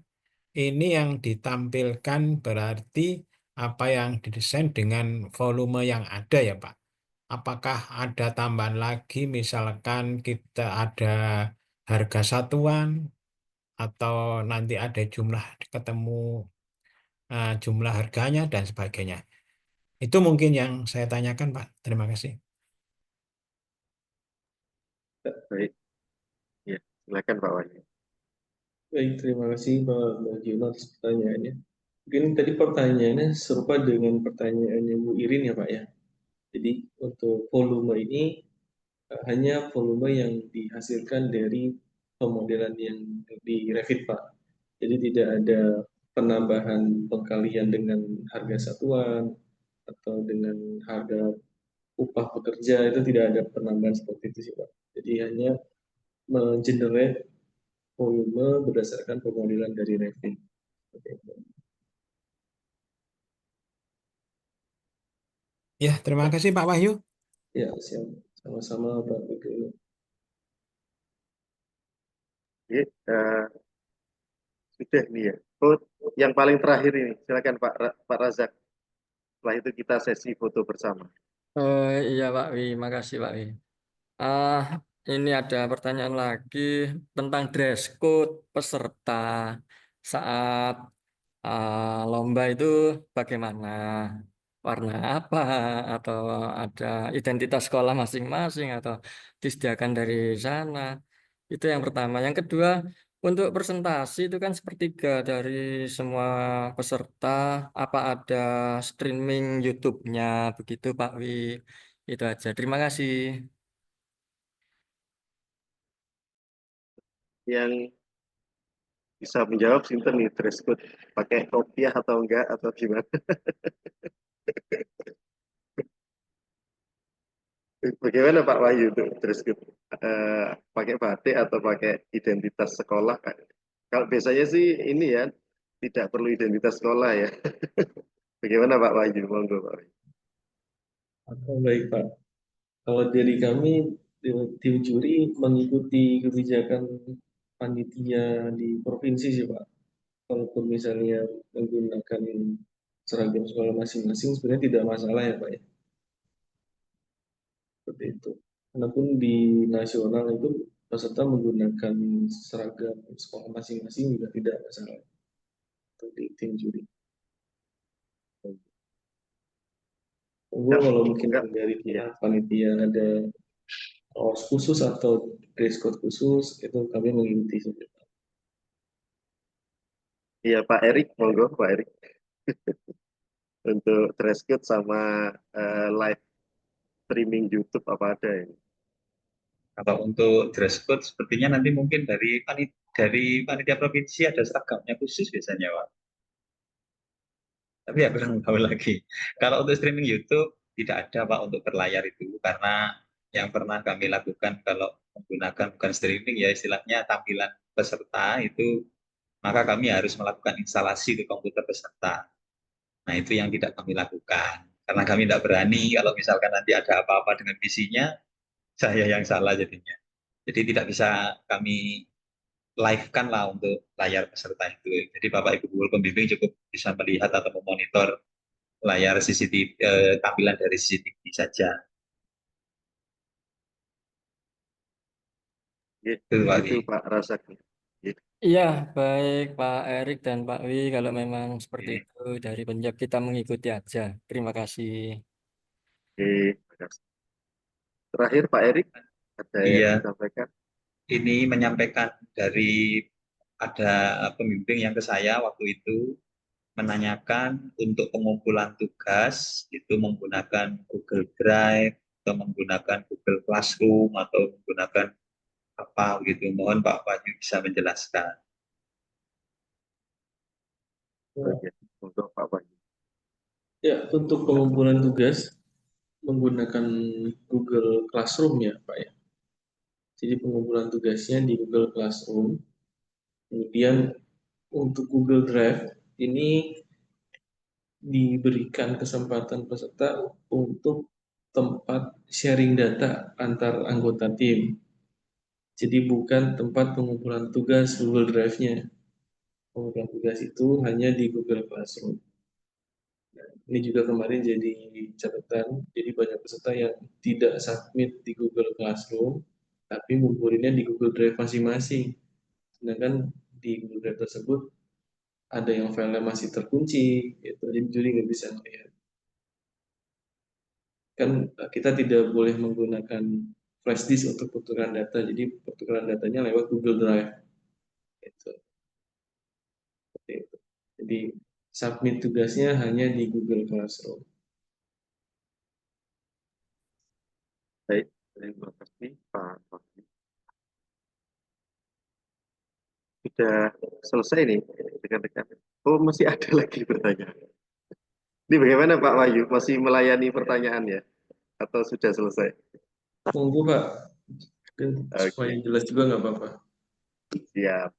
ini yang ditampilkan berarti apa yang didesain dengan volume yang ada ya Pak. Apakah ada tambahan lagi misalkan kita ada harga satuan atau nanti ada jumlah ketemu jumlah harganya dan sebagainya. Itu mungkin yang saya tanyakan Pak. Terima kasih. Baik. Ya, silakan Pak Wahyu. Baik, terima kasih Pak Bagiono atas pertanyaannya. Mungkin tadi pertanyaannya serupa dengan pertanyaannya Bu Irin ya Pak ya. Jadi untuk volume ini hanya volume yang dihasilkan dari pemodelan yang di Revit Pak. Jadi tidak ada penambahan pengkalian dengan harga satuan atau dengan harga upah pekerja, itu tidak ada penambahan seperti itu sih Pak. Jadi hanya mengenerate volume berdasarkan pemodelan dari Revit. Ya, terima kasih Pak Wahyu. Ya, siap. Sama-sama Pak Bagiono. Ya, sudah nih ya. Oh, yang paling terakhir ini, silakan Pak Razak. Setelah itu kita sesi foto bersama. Oh iya Pak Wi, makasih Pak Wi. Ini ada pertanyaan lagi tentang dress code peserta saat lomba itu bagaimana? Warna apa? Atau ada identitas sekolah masing-masing atau disediakan dari sana? Itu yang pertama. Yang kedua, untuk presentasi itu kan sepertiga dari semua peserta. Apa ada streaming YouTube-nya begitu Pak Wi? Itu aja. Terima kasih. Yang bisa menjawab sinten nih dress code, pakai kopiah atau enggak atau gimana? Bagaimana Pak Wahyu itu dress code? Pakai batik atau pakai identitas sekolah? Kalau biasanya sih ini ya tidak perlu identitas sekolah ya. Bagaimana Pak Wahyu? Monggo Pak Wahyu. Baik Pak. Kalau dari kami tim juri mengikuti kebijakan panitia di provinsi sih Pak. Kalaupun misalnya menggunakan seragam sekolah masing-masing sebenarnya tidak masalah ya Pak ya. Seperti itu. Walaupun di nasional itu peserta menggunakan seragam sekolah masing-masing juga tidak masalah untuk di tim juri. Tunggu kalau mungkin dari pihak panitia ada kaos khusus atau dress code khusus itu kami mengikuti saja. Iya Pak Erik, monggo Pak Erik. Untuk dress code sama live streaming YouTube apa ada ini? Kalau untuk dress code sepertinya nanti mungkin dari panitia provinsi ada seragamnya khusus biasanya Pak. Tapi ya kurang tahu lagi. Kalau untuk streaming YouTube tidak ada Pak untuk berlayar itu karena yang pernah kami lakukan kalau menggunakan bukan streaming ya istilahnya tampilan peserta itu maka kami harus melakukan instalasi di komputer peserta. Nah itu yang tidak kami lakukan karena kami tidak berani kalau misalkan nanti ada apa-apa dengan visinya saya yang salah jadinya. Jadi tidak bisa kami live-kan lah untuk layar peserta itu. Jadi Bapak Ibu guru pembimbing cukup bisa melihat atau memonitor layar CCTV, tampilan dari CCTV saja. Itu Pak Rasaki. Iya, baik Pak Erik dan Pak Wi. Kalau memang seperti itu dari penjab kita mengikuti aja. Terima kasih. Oke, terima kasih. Terakhir Pak Erik, ada yang Iya, disampaikan? ini menyampaikan dari ada pembimbing yang ke saya waktu itu menanyakan untuk pengumpulan tugas itu menggunakan Google Drive atau menggunakan Google Classroom atau menggunakan apa gitu. Mohon Pak Wahyu bisa menjelaskan. Untuk Pak Wahyu. Ya, untuk pengumpulan tugas menggunakan Google Classroom ya Pak ya. Jadi pengumpulan tugasnya di Google Classroom. Kemudian untuk Google Drive ini diberikan kesempatan peserta untuk tempat sharing data antar anggota tim. Jadi bukan tempat pengumpulan tugas Google Drive-nya. Pengumpulan tugas itu hanya di Google Classroom. Ini juga kemarin jadi catatan, jadi banyak peserta yang tidak submit di Google Classroom, tapi ngumpulinnya di Google Drive masing-masing. Sedangkan di Google Drive tersebut ada yang filenya masih terkunci, gitu. Jadi juri nggak bisa melihat. Kan kita tidak boleh menggunakan flash disk untuk pertukaran data, jadi pertukaran datanya lewat Google Drive. Gitu. Seperti itu. Jadi submit tugasnya hanya di Google Classroom. Baik, terima kasih Pak Wahyu. Sudah selesai nih rekan-rekan. Oh masih ada lagi pertanyaan. Ini bagaimana Pak Wahyu? Masih melayani pertanyaan ya? Atau sudah selesai? Monggo Pak, supaya jelas juga nggak apa-apa. Siap.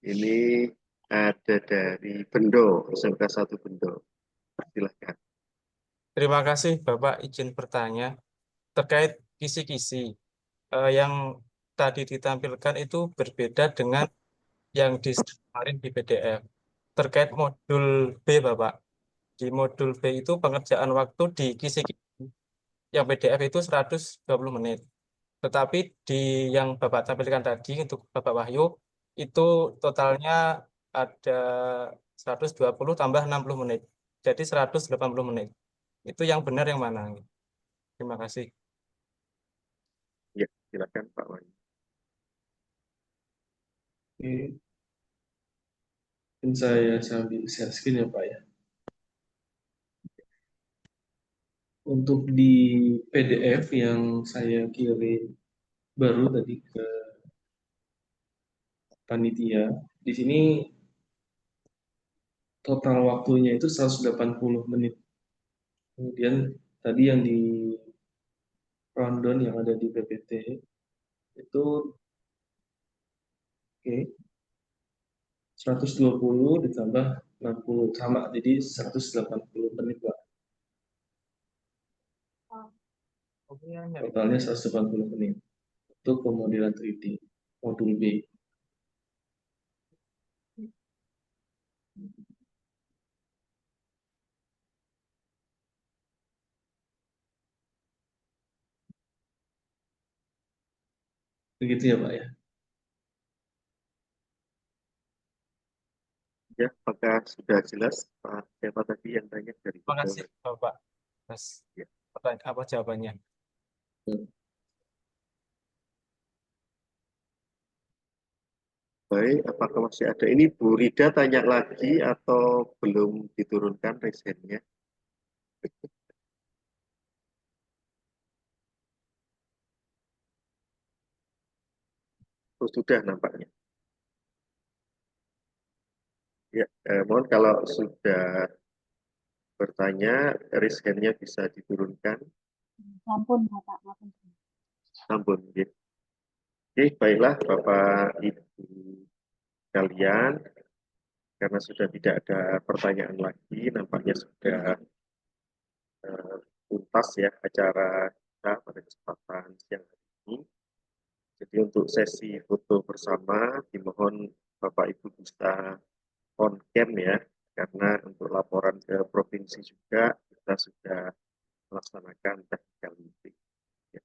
Ini ada dari Bendo, SMK 1 Bendo. Silakan. Terima kasih Bapak, izin bertanya terkait kisi-kisi yang tadi ditampilkan itu berbeda dengan yang kemarin di PDF. Terkait modul B Bapak, di modul B itu pengerjaan waktu di kisi-kisi yang PDF itu 120 menit. Tetapi di yang Bapak tampilkan tadi untuk Bapak Wahyu itu totalnya ada 120 tambah 60 menit. Jadi 180 menit. Itu yang benar yang mana? Terima kasih. Ya, silakan Pak Wahyu. Oke. Mungkin saya sambil share screen ya Pak ya. Untuk di PDF yang saya kirim baru tadi ke panitia, di sini total waktunya itu 180 menit. Kemudian tadi yang di rundown yang ada di PPT itu oke 120 ditambah 60 sama jadi 180 menit Pak. Totalnya 180 menit untuk pemodelan 3D modul B. Begitu ya Pak ya. Ya, apakah sudah jelas Pak? Siapa tadi yang tanya dari Terima kasih Bapak. Mas, Ya. apa jawabannya? Baik, apakah masih ada? Ini Bu Rida tanya lagi atau belum diturunkan resennya? Oh, sudah nampaknya. Ya, mohon kalau sudah bertanya, resennya bisa diturunkan. Ampun, Bapak. Ampun. Ampun, ya. Oke, baiklah Bapak Ibu sekalian, karena sudah tidak ada pertanyaan lagi, nampaknya sudah tuntas ya acara kita pada kesempatan siang hari ini. Jadi untuk sesi foto bersama, dimohon Bapak Ibu bisa on cam ya, karena untuk laporan ke provinsi juga kita sudah melaksanakan technical meeting. Ya.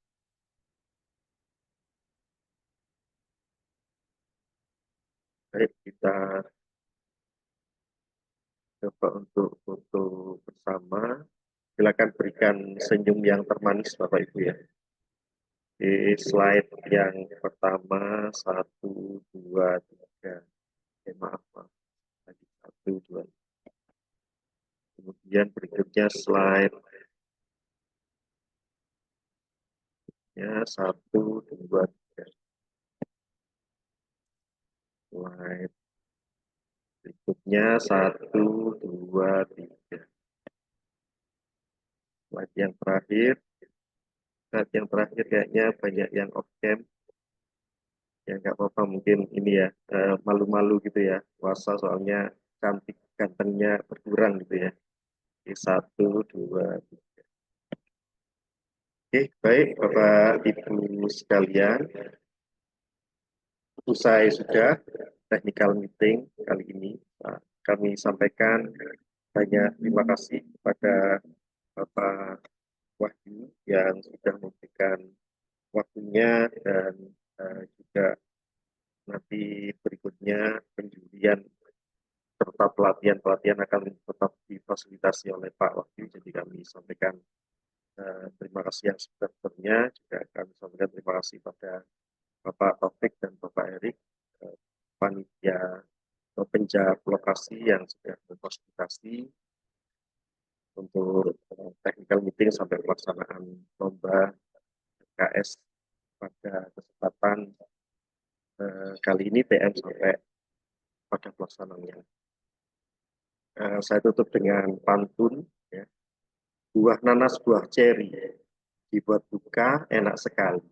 Baik, kita coba untuk foto bersama. Silakan berikan senyum yang termanis Bapak Ibu ya. Di slide yang pertama, 1, 2, 3. Maaf. Lagi 1, 2. Kemudian berikutnya slide ya 1, 2, 3. Slide berikutnya 1, 2, 3. Slide yang terakhir. Slide yang terakhir kayaknya banyak yang off cam. Ya nggak apa-apa, mungkin ini ya malu-malu gitu ya. Puasa soalnya cantik gantengnya berkurang gitu ya. 1, 2, 3. Oke, baik Bapak Ibu sekalian. Usai sudah technical meeting kali ini, kami sampaikan banyak terima kasih kepada Bapak Wahyu yang sudah memberikan waktunya dan juga nanti berikutnya penjurian serta pelatihan-pelatihan akan tetap difasilitasi oleh Pak Wahyu. Jadi kami sampaikan terima kasih yang sebesar-besarnya. Juga kami sampaikan terima kasih pada Bapak Taufik dan Bapak Erik, panitia penjawab lokasi yang sudah berfasilitasi untuk technical meeting sampai pelaksanaan lomba KS pada kesempatan kali ini TM sampai pada pelaksanaannya. Saya tutup dengan pantun. Ya. Buah nanas, buah ceri, dibuat buka enak sekali.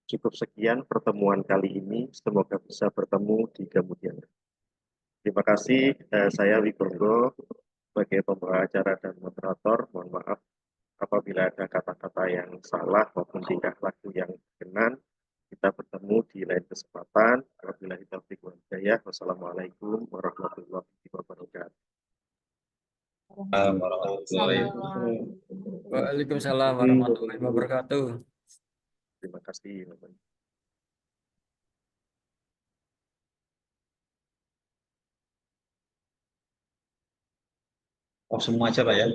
Cukup sekian pertemuan kali ini. Semoga bisa bertemu di kemudian hari. Terima kasih. Saya Wibowo sebagai pembawa acara dan moderator. Mohon maaf apabila ada kata-kata yang salah maupun tingkah laku yang berkenan. Kita bertemu di lain kesempatan. Wabillahi taufiq wal hidayah. Wassalamualaikum warahmatullahi wabarakatuh. Waalaikumsalam warahmatullahi wabarakatuh. Terima kasih. Oh, semua aja Pak ya.